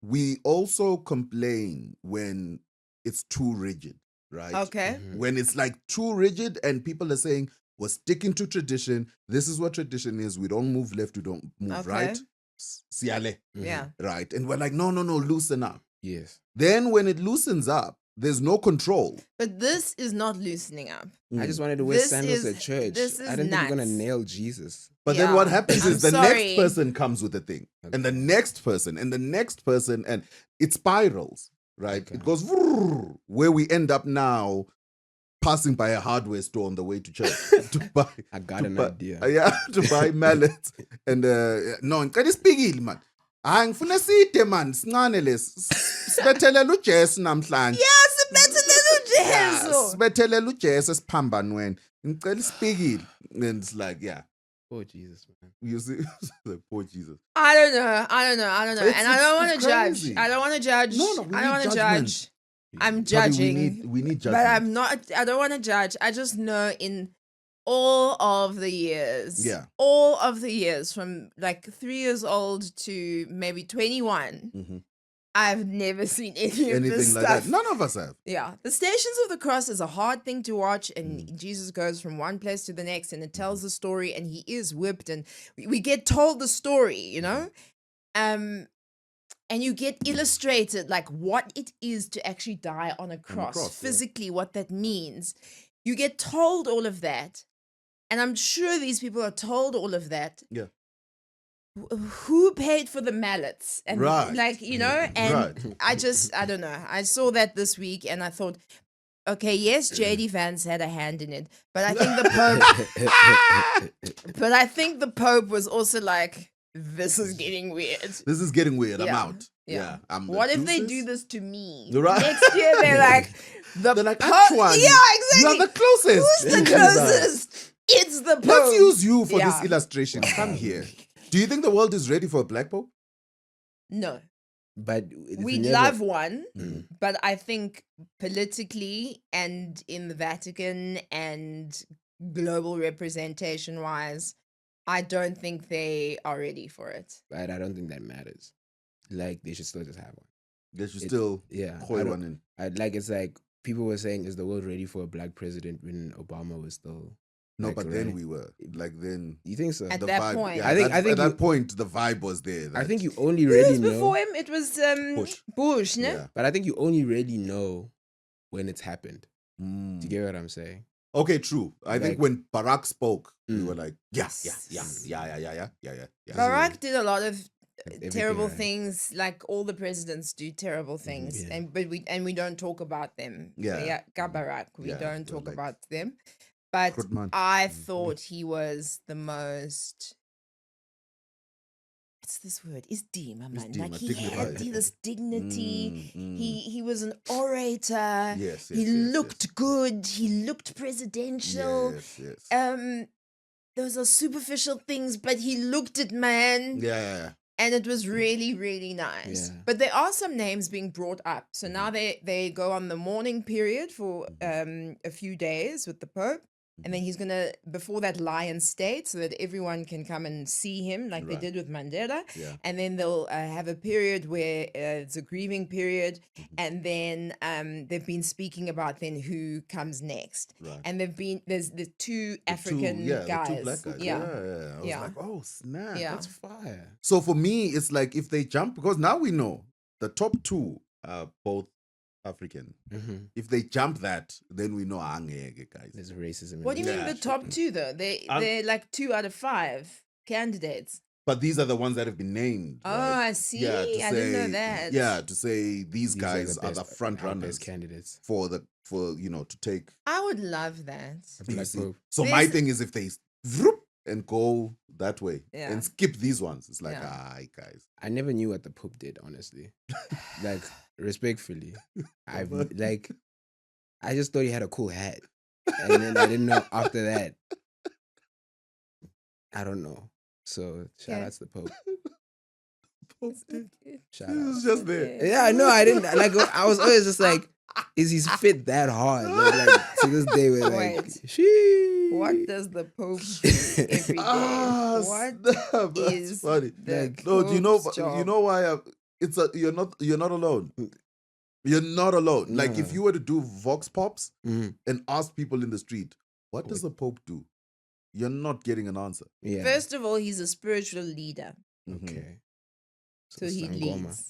S3: we also complain when it's too rigid, right?
S1: Okay.
S3: When it's like too rigid and people are saying, we're sticking to tradition. This is what tradition is. We don't move left. We don't move right. Siale.
S1: Yeah.
S3: Right. And we're like, no, loosen up.
S2: Yes.
S3: Then when it loosens up, there's no control.
S1: But this is not loosening up.
S2: I just wanted to wear sandals at church. I didn't think we're going to nail Jesus.
S3: But then what happens is the
S1: sorry.
S3: next person comes with a thing. Okay. And the next person, and the next person, and it spirals, right? Okay. It goes where we end up now passing by a hardware store on the way to church to buy.
S2: I got an idea.
S3: To buy mallets. And no, ngicela isipikile man. Hayi ngifuna side man, sincane lesi. Sibethelele uJesu namhlanje.
S1: Yeah, sibethelele uJesu. uJesu.
S3: Sibethelela uJesu esiphambanweni. Ngicela ispikile. And it's like, yeah.
S2: Oh Jesus, man.
S3: You see, like, poor Jesus.
S1: I don't know.
S3: It's-
S1: And I don't want to
S3: it's
S1: judge.
S3: crazy.
S1: I don't want to judge.
S3: No, we
S1: I
S3: need
S1: don't want to
S3: judgment.
S1: judge. I'm
S3: Bobby,
S1: judging.
S3: we need
S1: But
S3: judgment.
S1: I don't want to judge. I just know in all of the years.
S3: Yeah.
S1: All of the years from like 3 years old to maybe 21.
S3: Mhm.
S1: I've never seen any of this
S3: Anything like
S1: stuff.
S3: that. None of us have.
S1: Yeah. The Stations of the Cross is a hard thing to watch, and Jesus goes from one place to the next, and it tells the story, and he is whipped, and we get told the story, you know? And you get illustrated like what it is to actually die on a cross,
S3: cross, yeah.
S1: physically, what that means. You get told all of that. And I'm sure these people are told all of that.
S3: Yeah.
S1: Who paid for the mallets? And
S3: Right.
S1: like, you know, and
S3: Right.
S1: I don't know. I saw that this week and I thought, okay, yes, JD Vance had a hand in it, but I think the Pope was also like, this is getting weird.
S3: This is getting weird. I'm
S1: Yeah.
S3: out. Yeah. I'm
S1: What if they
S3: deuces.
S1: do this to me?
S3: Right.
S1: Next year they're like,
S3: They're like,
S1: Pope.
S3: Antoine,
S1: Yeah,
S3: you are
S1: exactly.
S3: the closest.
S1: Who's the closest? It's the Pope.
S3: Let's use you for
S1: Yeah.
S3: this illustration. Come here. Do you think the world is ready for a black pope?
S1: No.
S2: But
S1: We'd love one,
S3: Mm.
S1: but I think politically and in the Vatican and global representation wise, I don't think they are ready for it.
S2: But I don't think that matters. Like they should still just have one.
S3: They should
S2: It-
S3: still
S2: Yeah.
S3: coy
S2: I don't-
S3: one in.
S2: it's like people were saying, is the world ready for a black president when Obama was still?
S3: No,
S2: like,
S3: but then
S2: right?
S3: we were. Like then
S2: You think so?
S1: At
S3: the
S1: that
S3: vibe.
S1: point.
S3: Yeah,
S2: I think
S3: at
S2: you-
S3: that point the vibe was there.
S2: I
S3: that-
S2: think you only
S1: Who
S2: really
S1: was
S2: know.
S1: before him? It was Bush, no?
S3: Yeah.
S2: But I think you only really know when it's happened. Do
S3: Mm.
S2: you get what I'm saying?
S3: Okay, true. I think
S2: Like-
S3: when Barack spoke, we
S2: Mm.
S3: were like, yeah.
S1: Barack did a lot of
S2: Everything,
S1: terrible
S2: right?
S1: things, like all the presidents do terrible things,
S2: Yeah.
S1: and we don't talk about them.
S3: Yeah.
S1: Barack, we
S3: Yeah,
S1: don't
S3: they're
S1: talk
S3: like-
S1: about them. But
S3: Good man.
S1: I thought he was the most. What's this word? Is dima, man.
S3: Dima,
S1: Like he had
S3: dignified.
S1: this dignity.
S3: Mm.
S1: He was an orator.
S3: Yes,
S1: he
S3: yes,
S1: looked good. He looked presidential.
S3: Yes.
S1: Those are superficial things, but he looked it, man.
S3: Yeah.
S1: And it was really, really nice.
S2: Yeah.
S1: But there are some names being brought up. So now they go on the mourning period for a few days with the Pope. And then he's going to, before that, lie in state so that everyone can come and see him like they
S3: Right.
S1: did with Mandela.
S3: Yeah.
S1: And then they'll have a period where it's a grieving period. And then they've been speaking about then who comes next.
S3: Right.
S1: And there's the two
S3: The
S1: African
S3: two,
S1: guys.
S3: The two black guys.
S1: Yeah.
S3: I was
S1: Yeah.
S3: like, oh snap.
S1: Yeah.
S2: That's fire.
S3: So for me, it's like if they jump, because now we know the top two are both African.
S2: Mm-hmm.
S3: If they jump that, then we know angeke, guys.
S2: There's racism.
S1: What do you
S2: in
S1: mean
S3: Yeah,
S1: the top two though? They're like 2 out of 5 candidates.
S3: But these are the ones that have been named.
S1: Oh,
S3: right?
S1: I see.
S3: Yeah, to
S1: I didn't know
S3: say-
S1: that.
S3: Yeah, to say these
S2: These
S3: guys are the
S2: best-
S3: front
S2: our
S3: runners
S2: best candidates.
S3: for to take.
S1: I would love that.
S2: A black
S3: BC.
S2: pope.
S3: So my
S1: There's-
S3: thing is if they vroom and go that way
S1: Yeah.
S3: and skip these ones, it's like,
S1: Yeah.
S3: guys.
S2: I never knew what the Pope did, honestly. Like, respectfully. I just thought he had a cool hat. And then I didn't know after that. I don't know. So shout
S1: Yeah.
S2: out to the Pope.
S3: Pope did.
S2: Shout
S3: He
S2: out.
S3: was just there.
S2: Yeah, no, I didn't like. I was always just like, is he fit that hard? Like to this day, we're like,
S1: Wait.
S2: sheesh.
S1: What does the Pope do every day? What
S3: Snap, that's
S1: is
S3: funny.
S1: the
S3: No, do you know?
S1: Pope's
S3: You
S1: job?
S3: know why? You're not alone. You're not alone. Like if
S2: No.
S3: you were to do vox pops
S2: Mhm.
S3: and ask people in the street, what does the Pope do? You're not getting an answer.
S2: Yeah.
S1: First of all, he's a spiritual leader.
S3: Mhm.
S2: Okay.
S1: So he
S2: Sangoma.
S1: leads.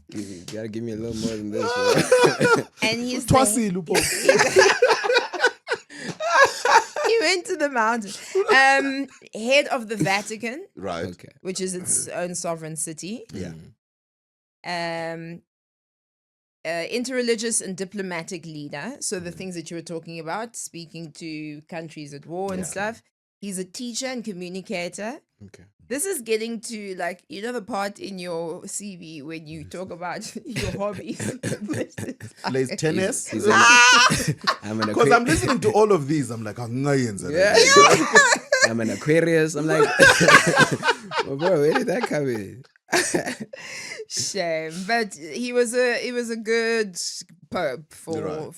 S2: You gotta give me a little more than this. Bro.
S1: And he's
S3: Twasi, Lupo.
S1: he went to the mountain. Head of the Vatican,
S3: Right.
S2: Okay.
S1: which is its own sovereign city.
S3: Yeah.
S2: Mm.
S1: Interreligious and diplomatic leader. So the things that you were talking about, speaking to countries at war and
S3: Yeah.
S1: stuff. He's a teacher and communicator.
S2: Okay.
S1: This is getting to like, you know, the part in your CV when you talk about your hobbies.
S3: Plays tennis.
S2: He's like, I'm an
S3: Because I'm
S2: Aquarius.
S3: listening to all of these, I'm like,
S2: Yeah. I'm an Aquarius. I'm like, well, bro, where did that come in?
S1: Shame, but he was a good pope for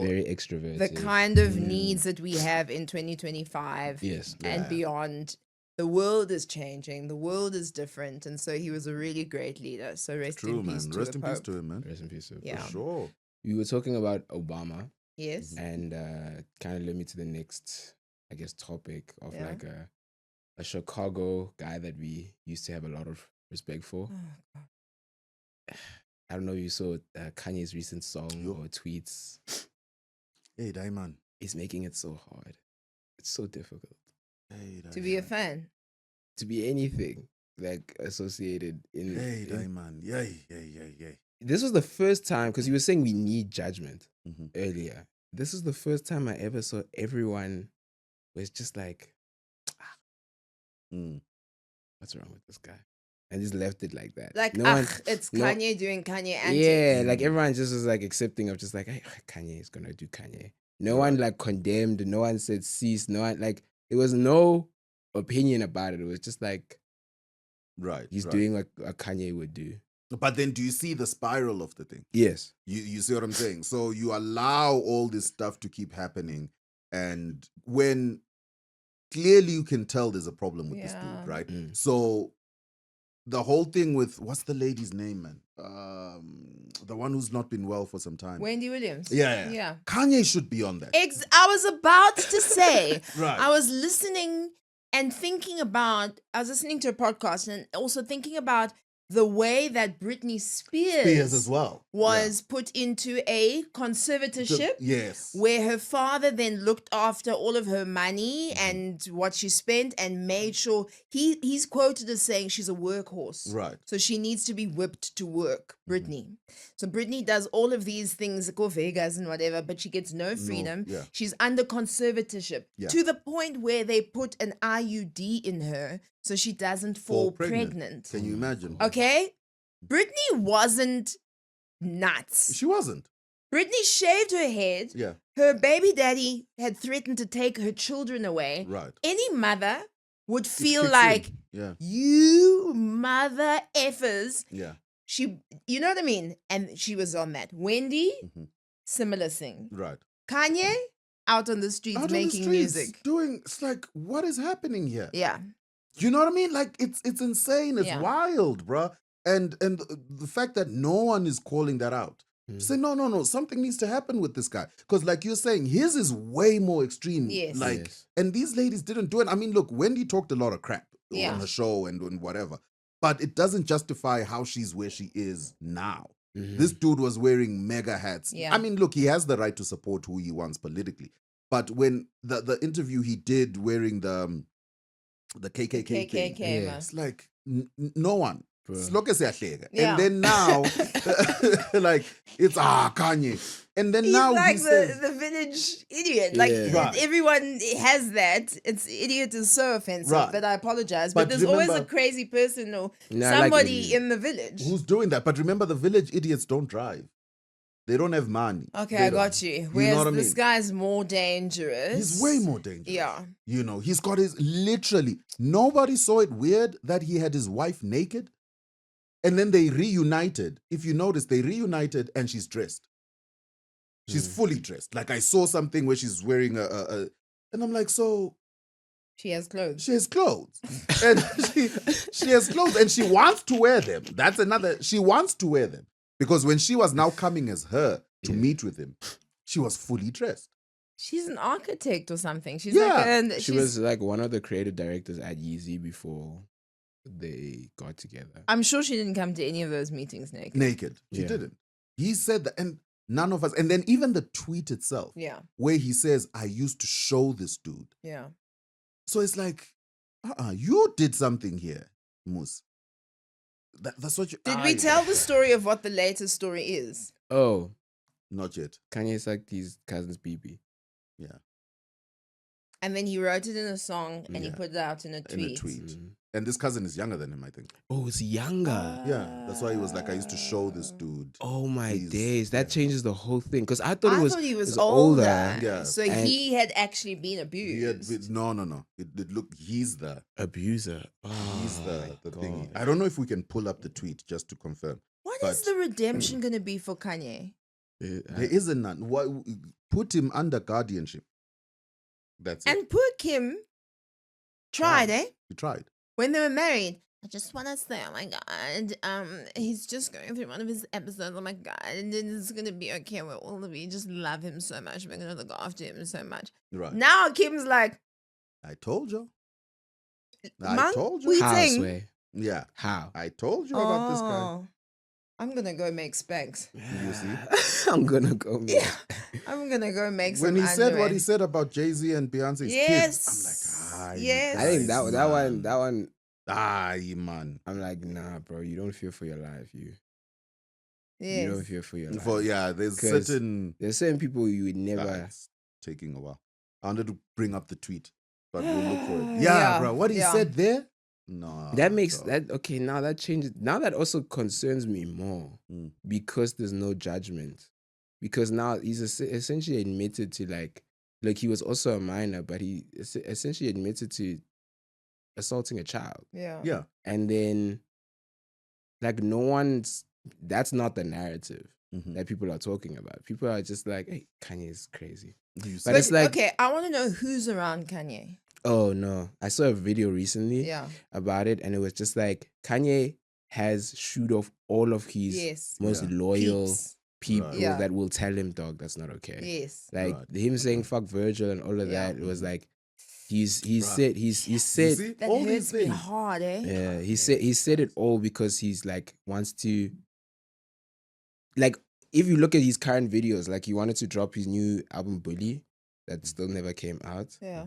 S2: Very extroverted.
S1: the kind of needs that we have in 2025
S2: Yes.
S1: and beyond. The world is changing. The world is different, and so he was a really great leader. So rest
S3: True,
S1: in peace
S3: man.
S1: to
S3: Rest
S1: the
S3: in
S1: Pope.
S3: peace to him, man.
S2: Rest in peace.
S1: Yeah.
S3: For sure.
S2: We were talking about Obama,
S1: Yes.
S2: and kind of led me to the next, I guess, topic of
S1: Yeah.
S2: like a Chicago guy that we used to have a lot of respect for.
S1: Oh, God.
S2: I don't know if you saw Kanye's recent song
S3: Yo.
S2: or tweets.
S3: Hey, Diamond.
S2: He's making it so hard. It's so difficult
S3: Hey,
S1: To be a fan.
S2: to be anything like associated in.
S3: Hey,
S2: in
S3: Diamond. Yay.
S2: this was the first time, because you were saying we need judgment
S3: Mhm.
S2: earlier. This is the first time I ever saw everyone was just like,
S3: Mm.
S2: what's wrong with this guy? And just left it like that.
S1: Like,
S2: no one,
S1: it's
S2: no-
S1: Kanye doing Kanye antics.
S2: yeah, like everyone just was like accepting of just like, hey, Kanye is gonna do Kanye. No one like condemned. No one said cease. No one like, there was no opinion about it. It was just like
S3: Right.
S2: he's
S3: right.
S2: doing what a Kanye would do.
S3: But then do you see the spiral of the thing?
S2: Yes.
S3: You see what I'm saying? So you allow all this stuff to keep happening, and when clearly you can tell there's a problem with this
S1: Yeah.
S3: dude, right?
S2: Mm.
S3: So the whole thing with, what's the lady's name, man? The one who's not been well for some time.
S1: Wendy Williams.
S3: Yeah. Kanye should be on that.
S1: I was about to say,
S3: Right.
S1: I was listening and thinking about, I was listening to a podcast and also thinking about the way that Britney
S3: Spears as well.
S1: was put into a
S3: Yeah.
S1: conservatorship.
S3: Yes.
S1: Where her father then looked after all of her money
S3: Mm-hmm.
S1: and what she spent and made sure he's quoted as saying she's a workhorse.
S3: Right.
S1: So she needs to be whipped to work,
S3: Mm-hmm.
S1: Britney. So Britney does all of these things, go Vegas and whatever, but she gets no freedom.
S3: yeah.
S1: She's under conservatorship
S3: Yeah.
S1: to the point where they put an IUD in her so she doesn't fall pregnant.
S3: Can you imagine?
S1: Okay? Britney wasn't nuts.
S3: She wasn't.
S1: Britney shaved her head.
S3: Yeah.
S1: Her baby daddy had threatened to take her children away.
S3: Right.
S1: Any mother would feel
S3: kicks
S1: like,
S3: in. Yeah.
S1: you mother effers.
S3: Yeah.
S1: She, you know what I mean? And she was on that. Wendy,
S3: Mhm.
S1: similar thing.
S3: Right.
S1: Kanye, out on the streets
S3: Out on the
S1: making
S3: streets,
S1: music.
S3: it's like, what is happening here?
S1: Yeah.
S3: You know what I mean? Like it's insane. It's
S1: Yeah.
S3: wild, bruh. And the fact that no one is calling that out. Say no, something needs to happen with this guy. Because like you're saying, his is way more extreme.
S1: Yes.
S3: Like,
S2: Yes.
S3: and these ladies didn't do it. I mean, look, Wendy talked a lot of crap
S1: Yeah.
S3: on her show and whatever. But it doesn't justify how she's where she is now.
S2: Mhm.
S3: This dude was wearing mega hats.
S1: Yeah.
S3: I mean, look, he has the right to support who he wants politically. But when the interview he did wearing the KKK thing,
S1: KKK,
S2: Yeah.
S3: it's like no one.
S2: Bro.
S3: Sloke siyahleka.
S1: Yeah.
S3: And then now, like, it's Kanye. And then
S1: He's
S3: now
S1: like
S3: he says,
S1: the village idiot. Like
S2: Yeah.
S3: Right.
S1: everyone has that. It's idiot is so offensive,
S3: Right.
S1: but I apologize. But
S3: But
S1: there's always a
S3: remember-
S1: crazy person or
S2: No, I like
S1: somebody
S2: idiot.
S1: in the village.
S3: who's doing that? But remember, the village idiots don't drive. They don't have money.
S1: Okay,
S3: They
S1: I
S3: don't.
S1: got you.
S3: know
S1: Whereas
S3: what I
S1: this
S3: mean?
S1: guy's more dangerous.
S3: He's way more dangerous.
S1: Yeah.
S3: You know, he's got his, literally, nobody saw it weird that he had his wife naked. And then they reunited. If you notice, they reunited and she's dressed. She's fully dressed. Like I saw something where she's wearing a and I'm like, so
S1: She has clothes.
S3: she has clothes. And she has clothes and she wants to wear them. That's another, she wants to wear them. Because when she was now coming as her to meet with him, she was fully dressed.
S1: She's an architect or something. She's
S3: Yeah.
S1: like
S2: She was like one of the creative directors at Yeezy before they got together.
S1: I'm sure she didn't come to any of those meetings naked.
S3: Naked. She
S2: Yeah.
S3: didn't. He said that, and none of us, and then even the tweet itself,
S1: Yeah.
S3: where he says, I used to show this dude.
S1: Yeah.
S3: So it's like, you did something here, Moose. That's what you
S1: Did we tell the story of what the latest story is?
S2: Oh,
S3: Not yet.
S2: Kanye sucked his cousin's BB.
S3: Yeah.
S1: And then he wrote it in a song and he
S3: Yeah.
S1: put it out in a tweet.
S3: In a tweet.
S2: Mm.
S3: And this cousin is younger than him, I think.
S2: Oh, it's younger.
S3: Yeah, that's why he was like, I used to show this dude.
S2: Oh my
S3: He's-
S2: days. That
S3: yeah.
S2: changes the whole thing. Because I thought
S1: I
S2: it was,
S1: thought he was
S2: it's
S1: older.
S3: Yeah.
S1: So
S2: And-
S1: he had actually been
S3: He
S1: abused.
S3: had, no. It look, he's the
S2: abuser. Oh,
S3: he's the
S2: my
S3: thingy.
S2: God.
S3: I don't know if we can pull up the tweet just to confirm.
S1: What
S3: but-
S1: is the redemption going to be for Kanye?
S3: There isn't none. What, put him under guardianship. That's it.
S1: And poor Kim tried, eh?
S3: He tried.
S1: When they were married. I just want to say, oh my God, he's just going through one of his episodes. Oh my God, and then it's going to be okay. We're all of you just love him so much. We're going to look after him so much.
S3: Right.
S1: Now Kim's like,
S3: I told you. I
S1: Mang,
S3: told
S1: what
S3: you.
S1: you
S2: How,
S1: think?
S2: Sway?
S3: Yeah.
S2: How?
S3: I told you about this guy.
S1: Oh, I'm going to go make specs.
S3: You see?
S2: I'm gonna go.
S1: Yeah. I'm going to go make some
S3: When he said what
S1: underwear.
S3: he said about Jay-Z and Beyonce's
S1: Yes.
S3: kids, I'm like,
S1: Yes.
S2: I think that one.
S3: man.
S2: I'm like, nah, bro. You don't fear for your life. You
S1: Yes.
S2: don't fear for your life.
S3: There's
S2: 'Cause
S3: certain
S2: There's certain people you would never.
S3: it's taking a while. I wanted to bring up the tweet, but we'll look for it.
S1: Yeah,
S3: Yeah, bro. What he
S1: yeah.
S3: said there? No.
S2: That makes
S3: dog.
S2: that okay. Now that changes. Now that also concerns me more
S3: Mm.
S2: because there's no judgment. Because now he's essentially admitted to like he was also a minor, but he essentially admitted to assaulting a child,
S1: Yeah.
S3: Yeah.
S2: and then like no one's. That's not the narrative
S3: Mhm.
S2: that people are talking about. People are just like, "Hey, Kanye is crazy."
S3: You see?
S2: But it's like,
S1: okay, I want to know who's around Kanye.
S2: oh no, I saw a video recently
S1: Yeah.
S2: about it, and it was just like Kanye has shoot off all of his
S1: Yes.
S2: most
S3: Yeah.
S2: loyal
S1: Peeps.
S2: people
S3: Right.
S1: Yeah.
S2: that will tell him, dog, that's not okay.
S1: Yes.
S2: Like
S3: Right.
S2: him saying fuck Virgil and all of
S1: Yeah.
S2: that, it was
S3: Mhm.
S2: like he
S3: Right.
S2: said he
S3: You
S2: said
S3: see?
S1: That
S3: All
S1: hurts
S3: these
S1: me
S3: things.
S1: hard, eh?
S2: yeah, he said it all because he's like wants to like if you look at his current videos, like he wanted to drop his new album Bully that still never came out.
S1: Yeah.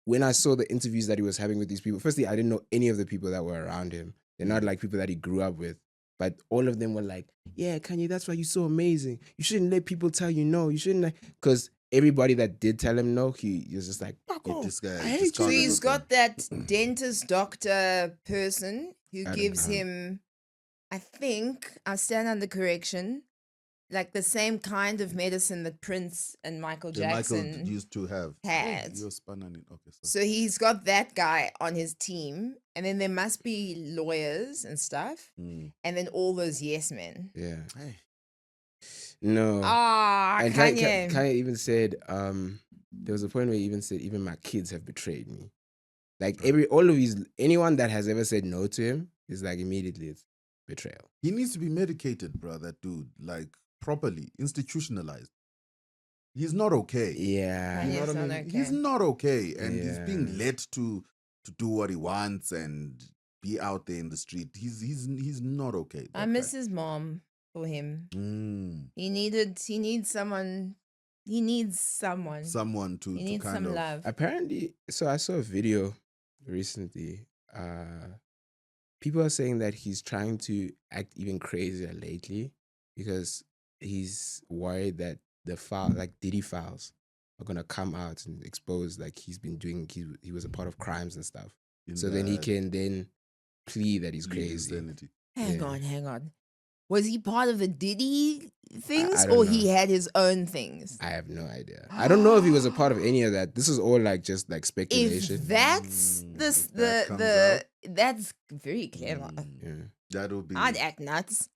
S2: When I saw the interviews that he was having with these people, firstly, I didn't know any of the people that were around him. They're not like people that he grew up with. But all of them were like, yeah, Kanye, that's why you're so amazing. You shouldn't let people tell you no. You shouldn't like, because everybody that did tell him no, he was just like, fuck off.
S3: This guy
S2: I hate you.
S1: So
S3: discarded
S1: he's
S3: the
S1: got that dentist doctor person who
S2: I don't
S1: gives
S2: know.
S1: him, I think, I stand under correction, like the same kind of medicine that Prince and Michael
S3: thing that
S1: Jackson
S3: Michael used to have.
S1: had.
S3: Oh, you're spanning it. Okay,
S1: So he's got that guy on his team, and then there must be lawyers and stuff,
S3: Mm.
S1: and then all those yes men.
S2: Yeah.
S3: Hey.
S2: No.
S1: Ah,
S2: And
S1: Kanye.
S2: Kanye even said, there was a point where he even said, even my kids have betrayed me. Like anyone that has ever said no to him is like immediately it's betrayal.
S3: He needs to be medicated, bro, that dude. Like, properly, institutionalized. He's not okay.
S2: Yeah.
S3: You know
S1: Kanye's
S3: what I
S1: not
S3: mean?
S1: okay.
S3: He's not okay. And he's being
S2: Yeah.
S3: led to do what he wants and be out there in the street. He's not okay.
S1: I
S3: that
S1: miss
S3: guy.
S1: his mom for him.
S3: Mm.
S1: He needs someone. He needs someone.
S3: Someone to
S1: He needs
S3: kind
S1: some
S3: of
S1: love.
S2: Apparently, so I saw a video recently. People are saying that he's trying to act even crazier lately because he's worried that the file, like Diddy files, are gonna come out and expose like he was a part of crimes and stuff.
S3: in
S2: So then he
S3: that
S2: can then plea that he's
S3: legal
S2: crazy.
S3: insanity.
S1: Hang
S2: Yeah.
S1: on. Was he part of the Diddy things,
S2: don't
S1: or he
S2: know.
S1: had his own things?
S2: I have no idea. I don't know if he was a part of any of that. This is all like just like speculation.
S1: If that's
S3: If that comes out.
S1: that's very clever.
S3: Mm.
S2: Yeah.
S3: That would be.
S1: I'd act nuts.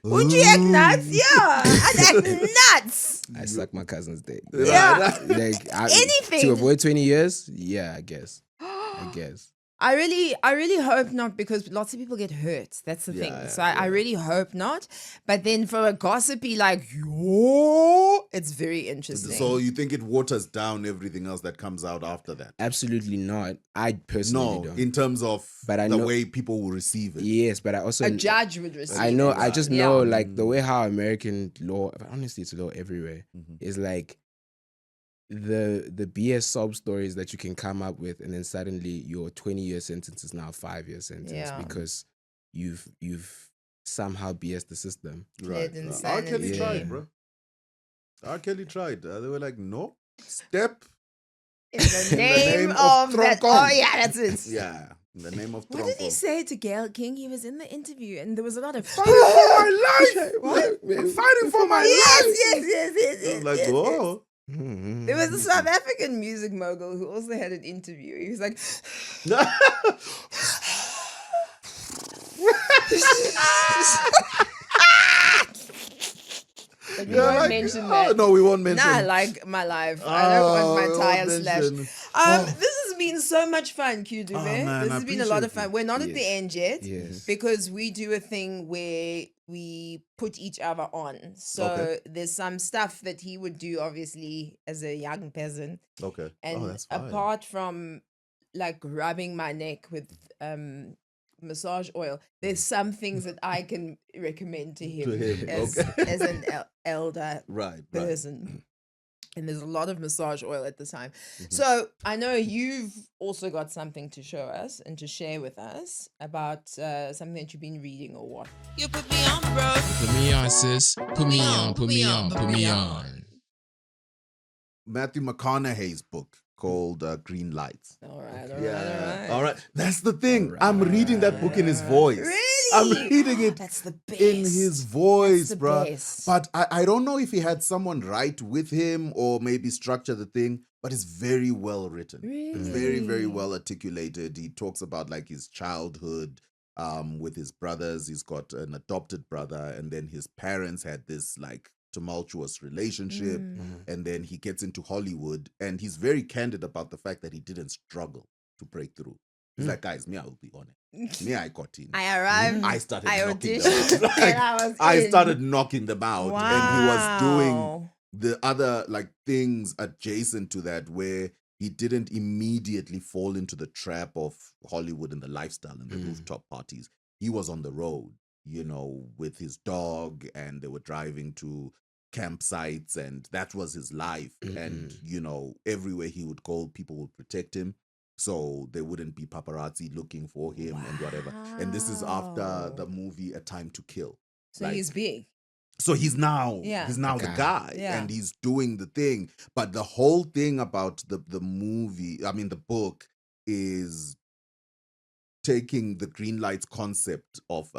S1: Would you act nuts? Yeah, I'd act nuts.
S2: I suck my cousin's dick.
S1: Yeah.
S2: Like
S1: Anything.
S2: to avoid 20 years. Yeah, I guess. I guess.
S1: I really hope not, because lots of people get hurt. That's the thing.
S3: Yeah,
S1: So I
S3: yeah.
S1: really hope not. But then for a gossipy like yo, it's very interesting.
S3: So you think it waters down everything else that comes out after that?
S2: Absolutely not. I personally
S3: No,
S2: don't.
S3: in terms of
S2: But I
S3: the
S2: know-
S3: way people will receive it.
S2: Yes, but I also
S1: a judge would receive.
S2: I know.
S1: it.
S2: I just
S1: Yeah.
S2: know, like the way how American law. Honestly, it's law everywhere.
S3: Mhm.
S2: Is like the BS sob stories that you can come up with, and then suddenly your 20-year sentence is now a 5-year sentence
S1: Yeah.
S2: because you've somehow BS the system.
S3: Right.
S1: Pled
S3: R. Kelly
S1: insanity.
S3: tried, bro. R. Kelly tried. They were like, no, step
S1: In the
S3: In the
S1: name
S3: name
S1: of
S3: of
S1: that.
S3: Troncon.
S1: Oh, yeah, that's it.
S3: Yeah, in the name of
S1: What did he
S3: Tronco.
S1: say to Gail King? He was in the interview and there was a lot of
S3: Fighting for my life.
S2: What?
S3: I'm fighting for my
S1: Yes,
S3: life.
S1: yes.
S3: I was like,
S1: yes.
S3: whoa.
S1: There was a South African music mogul who also had an interview. He was like, but we
S3: You're
S1: won't
S3: like,
S1: mention
S3: oh,
S1: that.
S3: no, we won't mention.
S1: Nah, like my life. I don't want my
S3: we won't
S1: tires slashed.
S3: mention. Oh.
S1: This has been so much fun, Dube.
S3: Oh, man,
S1: This
S3: I
S1: has been a lot of
S3: appreciate
S1: fun.
S3: you.
S1: We're not at
S2: Yes.
S1: the end yet
S2: Yes.
S1: because we do a thing where we put each other on. So
S3: Okay.
S1: there's some stuff that he would do, obviously, as a young peasant.
S3: Okay.
S1: And
S3: Oh, that's fine.
S1: apart from like rubbing my neck with massage oil, there's some things that I can recommend to him,
S3: him,
S1: as,
S3: okay.
S1: as an elder
S3: Right.
S1: person. And there's a lot of massage oil at the time.
S3: Mm-hmm.
S1: So I know you've also got something to show us and to share with us about something that you've been reading or what.
S4: You put me on, bro.
S5: Put me on, sis. Put me on, put me on, put me on.
S3: Matthew McConaughey's book called Green Lights.
S1: All right.
S3: All right. That's the thing. I'm reading that book in his voice.
S1: Really?
S3: I'm reading it
S1: That's the best.
S3: in his voice,
S1: the
S3: bruh.
S1: best.
S3: But I don't know if he had someone write with him or maybe structure the thing, but it's very well written. It's very, very
S1: Really?
S3: well articulated. He talks about like his childhood with his brothers. He's got an adopted brother, and then his parents had this like tumultuous relationship, and then he gets into Hollywood, and he's very candid about the fact that he didn't struggle to break through. He's like, guys, me, I will be honest. Me, I got in.
S1: I arrived.
S3: I started
S1: I
S3: knocking
S1: auditioned.
S3: them out.
S1: and I was
S3: I
S1: in.
S3: started knocking them out, and he was doing
S1: Wow.
S3: the other like things adjacent to that, where he didn't immediately fall into the trap of Hollywood and the lifestyle and the rooftop parties. He was on the road, you know, with his dog, and they were driving to campsites, and that was his life. And you know, everywhere he would go, people would protect him, so there wouldn't be paparazzi looking for him and whatever. And this is after the movie A Time to Kill.
S1: So
S3: Like,
S1: he's big.
S3: so he's now
S1: Yeah.
S3: the guy,
S1: Yeah.
S3: and he's doing the thing. But the whole thing about the movie, I mean the book, is taking the green lights concept of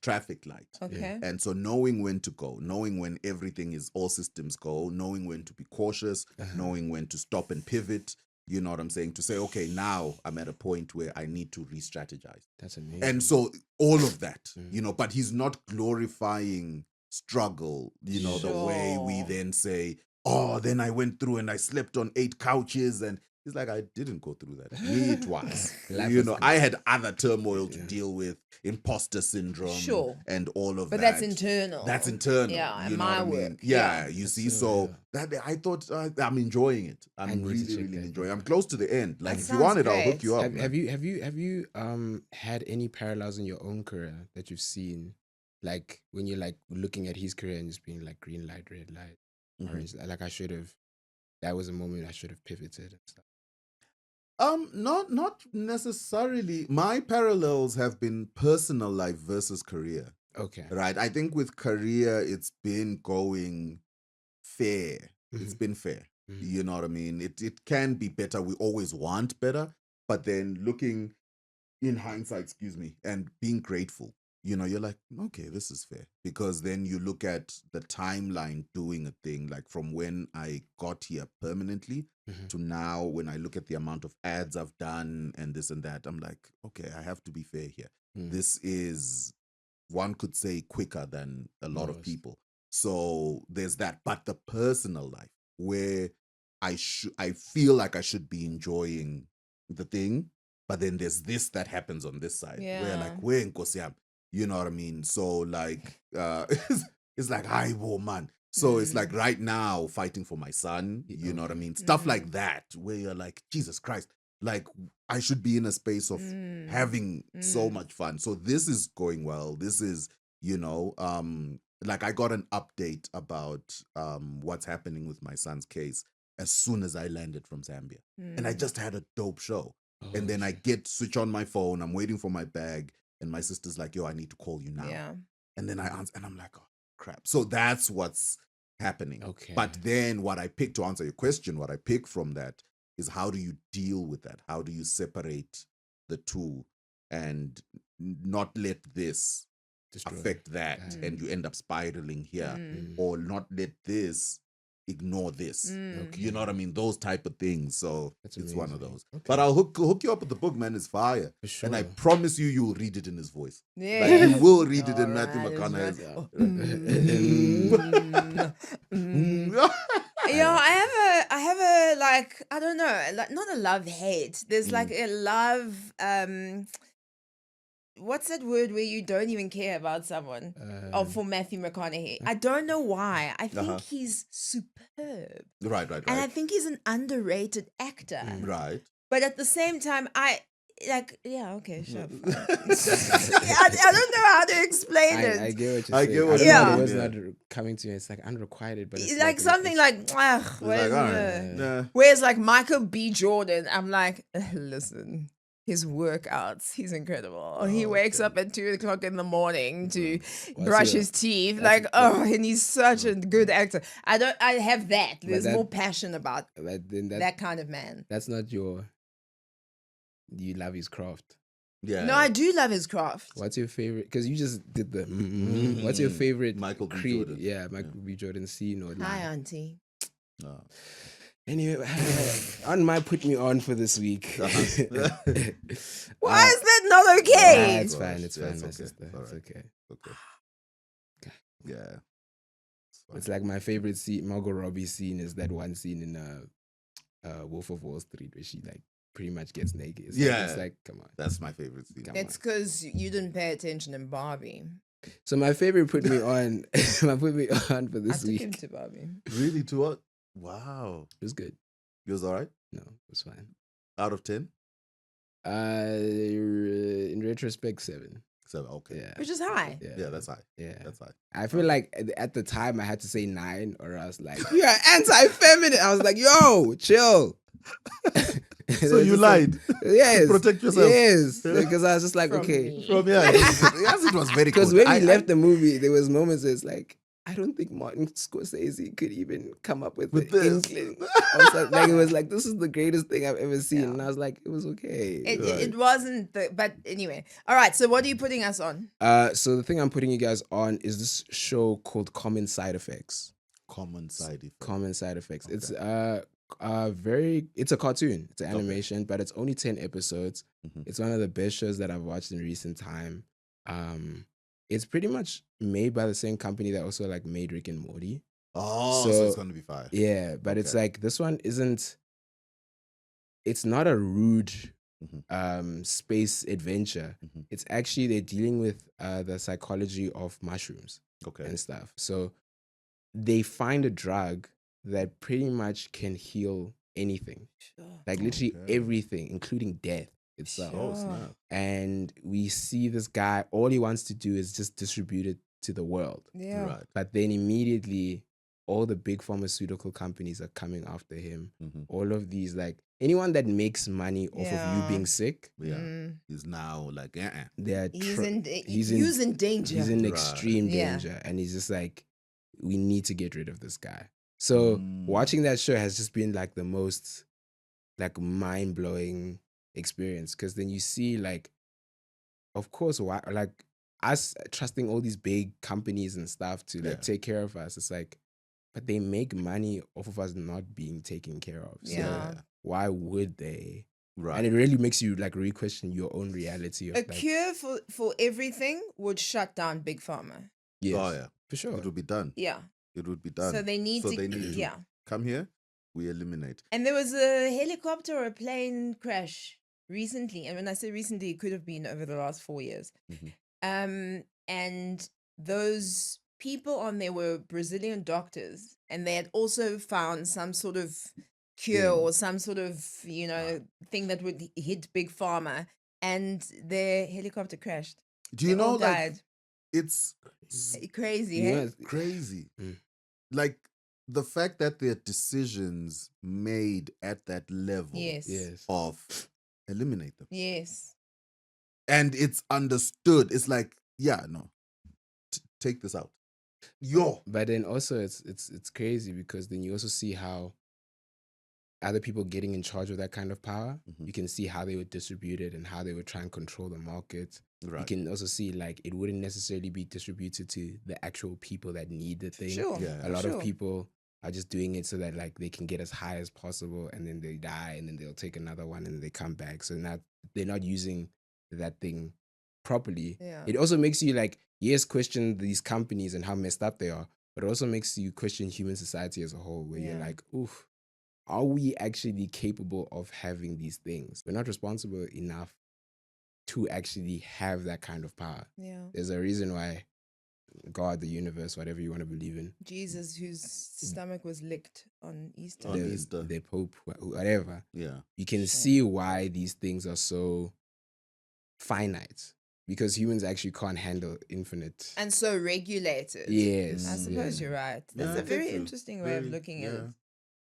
S3: traffic light.
S1: Okay.
S3: And so knowing when to go, knowing when everything is all systems go, knowing when to be cautious, knowing when to stop and pivot, you know what I'm saying? To say, okay, now I'm at a point where I need to re-strategize.
S2: That's amazing.
S3: And so all of that, you know, but he's not glorifying struggle, you know, the way we
S1: Sure.
S3: then say, oh, then I went through and I slept on 8 couches. And he's like, I didn't go through that. Me, it was.
S2: Life
S3: You
S2: was
S3: know,
S2: good.
S3: I had other turmoil to deal with, imposter syndrome,
S1: Sure.
S3: and all of
S1: But
S3: that.
S1: that's internal.
S3: That's internal.
S1: Yeah, and
S3: you know
S1: my
S3: what I mean?
S1: work.
S3: Yeah,
S1: Yeah.
S3: you see. So that I thought I'm enjoying it.
S2: I
S3: I'm
S2: need to
S3: really,
S2: check
S3: really
S2: that
S3: enjoying it. I'm close to the end. Like,
S1: That
S3: if you want it,
S1: sounds
S3: I'll hook
S1: great.
S3: you up.
S2: Have,
S3: man.
S2: have you had any parallels in your own career that you've seen, like when you're like looking at his career and just being like green light, red light,
S3: Mhm.
S2: orange light, like I should have, that was a moment I should have pivoted and stuff.
S3: Not necessarily. My parallels have been personal life versus career.
S2: Okay.
S3: Right. I think with career, it's been going fair. It's been fair. You know what I mean? It can be better. We always want better, but then looking in hindsight, excuse me, and being grateful, you know, you're like, okay, this is fair. Because then you look at the timeline doing a thing, like from when I got here permanently to now, when I look at the amount of ads I've done and this and that, I'm like, okay, I have to be fair here. This is, one could say, quicker than a lot of
S2: Most.
S3: people. So there's that. But the personal life, where I feel like I should be enjoying the thing, but then there's this that happens on this side, where
S1: Yeah.
S3: like, where Nkosi yami? You know what I mean? So like, it's like, hi, man. So it's like right now fighting for my son, you know what I mean? Stuff like that, where you're like, Jesus Christ, like I should be in a space of having so much fun. So this is going well. This is, you know, like I got an update about what's happening with my son's case as soon as I landed from Zambia. And I just had a dope show. And then I switch on my phone, I'm waiting for my bag, and my sister's like, yo, I need to call you now.
S1: Yeah.
S3: And then I answer, and I'm like, oh, crap. So that's what's happening.
S2: Okay.
S3: But then what I picked, to answer your question, what I picked from that is how do you deal with that? How do you separate the two and not let this
S2: Destroy.
S3: affect that
S2: Mm.
S3: and you end up spiraling here,
S1: Mm.
S3: or not let this ignore this.
S1: Mm.
S3: You know what I mean? Those type of things. So
S2: That's
S3: it's one of
S2: amazing.
S3: those.
S2: Okay.
S3: But I'll hook you up with the book, man. It's fire.
S2: For sure.
S3: And I promise you'll read it in his voice.
S1: Yeah.
S3: Like you will read it in
S1: All
S3: Matthew
S1: right, it's
S3: McConaughey's.
S1: right.
S2: Oh.
S1: Yeah, I have a like, I don't know, like not a love hate. There's like a love what's that word where you don't even care about someone? For Matthew McConaughey. I don't know why. I think he's superb.
S3: Right.
S1: And I think he's an underrated actor.
S3: Right.
S1: But at the same time, I like, yeah, okay, sure. fine. I don't know how to explain it.
S2: I get what you're
S3: I
S2: saying.
S3: get what
S2: I
S1: you're
S2: don't know,
S1: saying,
S2: the word's
S3: yeah.
S2: not coming to me. It's like unrequited, but it's
S1: like something like,
S3: It's like, all right. Nah.
S1: Whereas like Michael B. Jordan, I'm like, listen, his workouts, he's incredible. He wakes up at 2:00 in the morning to brush his teeth. Like, and he's such a good actor. I have that. There's more passion about that kind of man.
S2: That's not your. You love his craft.
S3: Yeah.
S1: No, I do love his craft.
S2: What's your favorite? Because you just did the. What's your favorite
S3: Michael B.
S2: Creed?
S3: Jordan.
S2: Yeah, Michael B. Jordan scene or
S1: Hi,
S2: line.
S1: auntie.
S3: No.
S2: Anyway, on my put me on for this week.
S1: Why is that not okay?
S2: It's fine. It's
S3: Yeah,
S2: fine,
S3: it's
S2: my
S3: okay.
S2: sister.
S3: All
S2: It's
S3: right.
S2: okay.
S3: Okay. Yeah.
S2: It's like my favorite scene, Margot Robbie scene, is that one scene in Wolf of Wall Street where she like pretty much gets naked. It's like, come on.
S3: That's my favorite scene.
S2: Come
S1: It's because you didn't pay attention in Barbie.
S2: So my favorite put me on. My put me on for
S1: I
S2: this
S1: took
S2: week.
S1: him to Barbie.
S3: Really? To what? Wow.
S2: It was good.
S3: It was all right?
S2: No, it was fine.
S3: Out of 10?
S2: In retrospect, 7.
S3: So, okay.
S2: Yeah.
S1: Which is high.
S3: Yeah, that's high.
S2: Yeah.
S3: That's high.
S2: I feel like at the time I had to say 9 or I was like, you're anti-feminine. I was like, yo, chill.
S3: So you lied.
S2: Yes.
S3: Protect yourself.
S2: Yes. Because I was just like,
S1: From
S2: okay.
S1: me.
S3: From yes, it was very good.
S2: Because when we left the movie, there was moments where it's like, I don't think Martin Scorsese could even come up with
S3: With
S2: the
S3: this.
S2: inkling. Like it was like, this is the greatest thing I've ever seen. And I was like, it was okay.
S1: It wasn't, but anyway. All right, so what are you putting us on?
S2: So the thing I'm putting you guys on is this show called Common Side Effects.
S3: Common side effect.
S2: Common Side Effects.
S3: Okay.
S2: It's it's a cartoon. It's an animation, but it's only 10 episodes.
S3: Mhm.
S2: It's one of the best shows that I've watched in recent time. It's pretty much made by the same company that also like made Rick and Morty.
S3: Oh, so it's going to be fire.
S2: Yeah, but it's
S3: Okay.
S2: like this one isn't. It's not a rude space adventure.
S3: Mhm.
S2: It's actually they're dealing with the psychology of mushrooms
S3: Okay.
S2: and stuff. So they find a drug that pretty much can heal anything, like literally
S3: Okay.
S2: everything, including death itself.
S3: Oh, snap.
S2: And we see this guy, all he wants to do is just distribute it to the world.
S1: Yeah.
S3: Right.
S2: But then immediately, all the big pharmaceutical companies are coming after him.
S3: Mhm.
S2: All of these, like anyone that makes money off of
S1: Yeah.
S2: you being sick,
S3: Yeah. He's now like,
S2: they're
S1: He's
S2: tr-
S1: in
S2: he's
S1: danger.
S2: he's in
S3: Right.
S2: extreme
S1: Yeah.
S2: danger, and he's just like, we need to get rid of this guy. So watching that show has just been like the most like mind blowing experience, because then you see like, of course, why like us trusting all these big companies and stuff to like
S3: Yeah.
S2: take care of us. It's like, but they make money off of us not being taken care of. So
S1: Yeah.
S2: why would they?
S3: Right.
S2: And it really makes you like re-question your own reality of
S1: A
S2: like,
S1: cure for everything would shut down Big Pharma.
S2: yes,
S3: Oh, yeah.
S2: for sure.
S3: It would be done.
S1: Yeah.
S3: It would be done.
S1: So they need to,
S3: they need to
S1: yeah.
S3: come here, we eliminate.
S1: And there was a helicopter or a plane crash recently. And when I say recently, it could have been over the last 4 years.
S3: Mhm.
S1: And those people on there were Brazilian doctors, and they had also found some sort of cure
S3: Thing.
S1: or some sort of, thing that would hit Big Pharma, and their helicopter crashed.
S3: Do you
S1: They all
S3: know, like,
S1: died.
S3: it's
S1: Crazy,
S2: You
S1: hey?
S2: know, it's-
S3: crazy.
S2: Mm.
S3: Like, the fact that there are decisions made at that level
S1: Yes.
S2: yes.
S3: of eliminate them.
S1: Yes.
S3: And it's understood. It's like, yeah, no, take this out. Yo.
S2: But then also it's crazy because then you also see how other people getting in charge of that kind of power,
S3: Mhm.
S2: you can see how they would distribute it and how they would try and control the market. You
S3: Right.
S2: can also see like it wouldn't necessarily be distributed to the actual people that need the thing.
S1: Sure.
S3: Yeah.
S2: A lot
S1: sure.
S2: of people are just doing it so that like they can get as high as possible and then they die and then they'll take another one and then they come back. So now they're not using that thing properly.
S1: Yeah.
S2: It also makes you like, yes, question these companies and how messed up they are, but it also makes you question human society as a whole, where you're
S1: Yeah.
S2: like, oof, are we actually capable of having these things? We're not responsible enough to actually have that kind of power.
S1: Yeah.
S2: There's a reason why God, the universe, whatever you want to believe in,
S1: Jesus, whose stomach was licked on Easter.
S3: On Easter.
S2: the Pope, whatever,
S3: Yeah.
S2: you can see why these things are so finite, because humans actually can't handle infinite.
S1: And so regulated.
S2: Yes.
S1: I suppose you're right. That's
S3: Yeah,
S1: a
S3: I
S1: very
S3: think so.
S1: interesting way of
S3: Very-
S1: looking at
S3: yeah.
S1: it.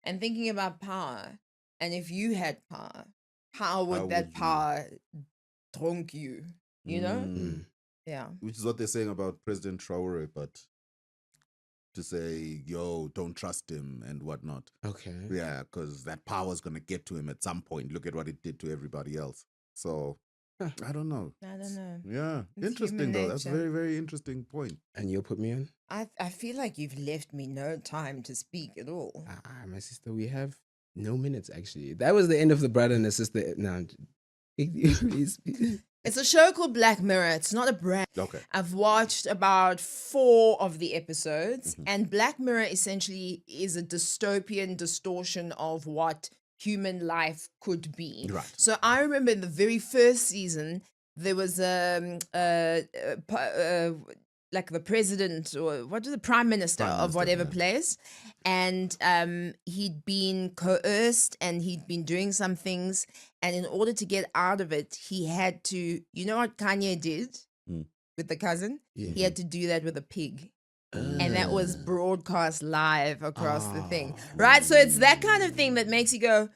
S1: And thinking about power. And if you had power, how would
S3: How
S1: that
S3: would you-
S1: power trunk you? You know?
S2: Mm.
S1: Yeah.
S3: Which is what they're saying about President Traore, but to say, yo, don't trust him and whatnot.
S2: Okay.
S3: Yeah, because that power's going to get to him at some point. Look at what it did to everybody else. So,
S2: Huh.
S3: I don't know.
S1: I don't know.
S3: Yeah,
S1: It's
S3: interesting
S1: human
S3: though. That's a
S1: nature.
S3: very, very interesting point.
S2: And you'll put me on?
S1: I feel like you've left me no time to speak at all.
S2: My sister, we have no minutes actually. That was the end of the brother and the sister. No.
S1: It's a show called Black Mirror. It's not a brand.
S3: Okay.
S1: I've watched about 4 of the episodes,
S3: Mhm.
S1: and Black Mirror essentially is a dystopian distortion of what human life could be.
S3: Right.
S1: So I remember in the very first season, there was like the president or what is the prime minister
S3: Prime
S1: of
S3: Minister,
S1: whatever
S3: yeah.
S1: place, and he'd been coerced and he'd been doing some things, and in order to get out of it, he had to, you know what Kanye did
S3: Mm.
S1: with the cousin?
S2: Yeah.
S1: He had to do that with a pig. And that was broadcast live across the thing. Right? So it's that kind of thing that makes you go,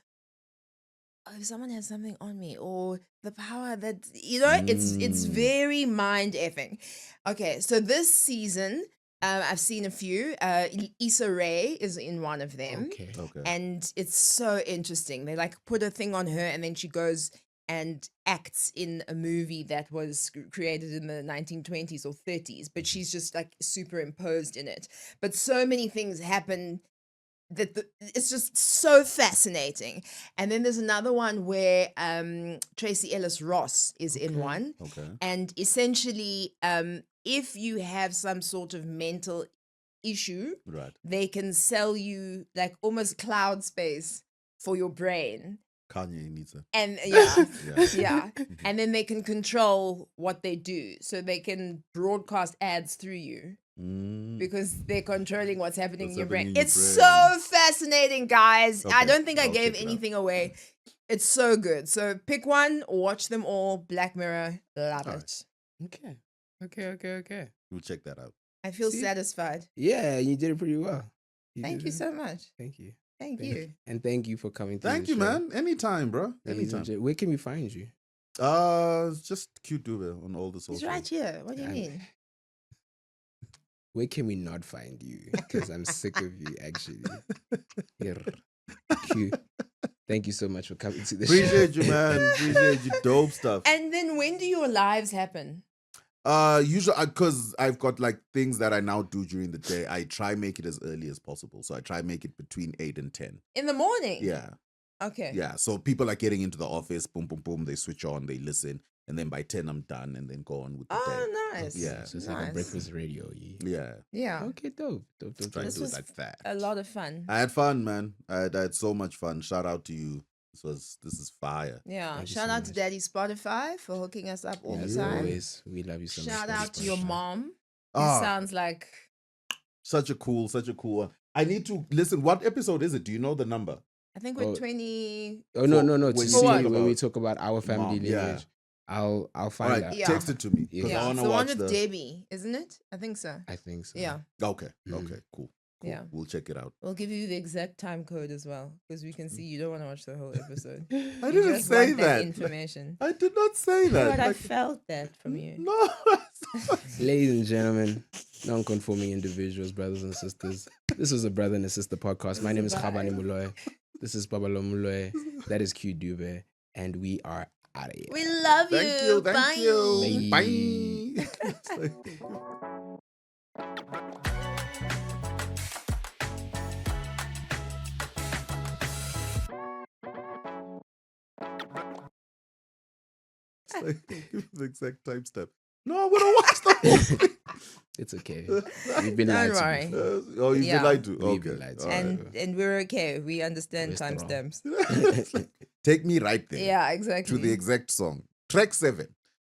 S1: oh, if someone has something on me, or the power that, you know, it's very mind effing. Okay, so this season, I've seen a few. Issa Rae is in one of them.
S2: Okay.
S3: Okay.
S1: And it's so interesting. They like put a thing on her and then she goes and acts in a movie that was created in the 1920s or 30s, but she's just like superimposed in it. But so many things happen that it's just so fascinating. And then there's another one where Tracy Ellis Ross is in one.
S3: Okay.
S1: And essentially, if you have some sort of mental issue,
S3: Right.
S1: they can sell you like almost cloud space for your brain.
S3: Kanye needs it.
S1: And yeah,
S3: Yeah.
S1: yeah. And then they can control what they do. So they can broadcast ads through you
S3: Mm.
S1: because they're controlling what's happening
S3: What's
S1: in your
S3: happening
S1: brain.
S3: in your
S1: It's
S3: brain.
S1: so fascinating, guys. I
S3: Okay,
S1: don't think I
S3: I'll
S1: gave
S3: check it out.
S1: anything away. It's so good. So pick one or watch them all. Black Mirror, love
S3: All
S1: it.
S3: right.
S2: Okay.
S3: We'll check that out.
S1: I feel
S2: See?
S1: satisfied.
S2: Yeah, you did it pretty well.
S1: Thank you so much.
S2: Thank you.
S1: Thank you.
S2: And thank you for coming to
S3: Thank
S2: the
S3: you,
S2: show.
S3: man. Anytime, bro.
S2: Ladies and
S3: Anytime.
S2: gen- Where can we find you?
S3: Just cute Dube on all the socials.
S1: He's right here. What do you
S2: I'm-
S1: mean?
S2: Where can we not find you? Because I'm sick of you, actually. Here. Q. Thank you so much for coming to the show.
S3: Appreciate you, man. Appreciate you. Dope stuff.
S1: And then when do your lives happen?
S3: Usually because I've got like things that I now do during the day. I try make it as early as possible. So I try make it between 8 and 10.
S1: In the morning?
S3: Yeah.
S1: Okay.
S3: Yeah. So people are getting into the office, boom, boom, boom. They switch on, they listen. And then by 10, I'm done and then go on with the day.
S1: Oh, nice.
S3: Yeah.
S2: So it's like a
S1: Nice.
S2: breakfast radio. Yeah.
S3: Yeah.
S1: Yeah.
S2: Okay, dope.
S3: Try
S1: This
S3: to do
S1: was
S3: it like that.
S1: A lot of fun.
S3: I had fun, man. I had so much fun. Shout out to you. This is fire.
S1: Yeah.
S2: Thank you
S1: Shout
S2: so
S1: out to
S2: much.
S1: Daddy Spotify for hooking us up all the
S2: As
S1: time.
S2: always, we love you so much.
S1: Shout
S2: Thank
S1: out
S2: you
S1: to
S2: for
S1: your
S2: the show.
S1: mom. Who
S3: Ah,
S1: sounds like
S3: such a cool one. I need to listen. What episode is it? Do you know the number?
S1: I think we're
S2: Oh,
S1: 20.
S2: Oh no.
S3: For-
S2: To
S3: when you
S2: see
S1: talk
S2: when we
S3: about
S2: talk about our family
S3: mom, yeah.
S2: lineage, I'll
S3: All
S2: find
S3: right,
S2: out.
S1: Yeah.
S3: text it to me. 'cause
S2: Yeah.
S3: I
S1: Yeah.
S3: want
S1: It's
S3: to
S1: the one
S3: watch
S1: with
S3: the.
S1: Debbie, isn't it? I think so.
S2: I think so.
S1: Yeah.
S3: Okay.
S2: Mhm.
S3: Okay. Cool.
S1: Yeah.
S3: We'll check it out.
S1: We'll give you the exact time code as well because we can see you don't want to watch the whole episode.
S3: I
S1: You
S3: didn't
S1: just
S3: say
S1: want
S3: that.
S1: information.
S3: I did not say that.
S1: But I
S3: Like,
S1: felt that from you.
S3: no.
S2: Ladies and gentlemen, non-conforming individuals, brothers and sisters. This was a brother and a sister podcast. My name is
S1: Bye.
S2: Khabani Muloy. This is Babalomulwe. That is Q Dube. And we are out of here.
S1: We love
S3: Thank
S1: you.
S3: you. Thank
S1: Bye.
S3: you.
S2: Bye.
S3: Bye. It's like, give the exact timestamp. No, I would have watched the whole thing.
S2: It's okay. We've been
S1: Don't
S2: lied to
S1: worry.
S2: before.
S3: Oh, you've
S1: Yeah.
S3: been lied to.
S2: We've
S3: Okay.
S2: been lied to.
S3: All right.
S1: And we're okay. We understand
S2: We're strong.
S1: timestamps.
S3: Take me right there
S1: Yeah, exactly.
S3: to the exact song. Track 7.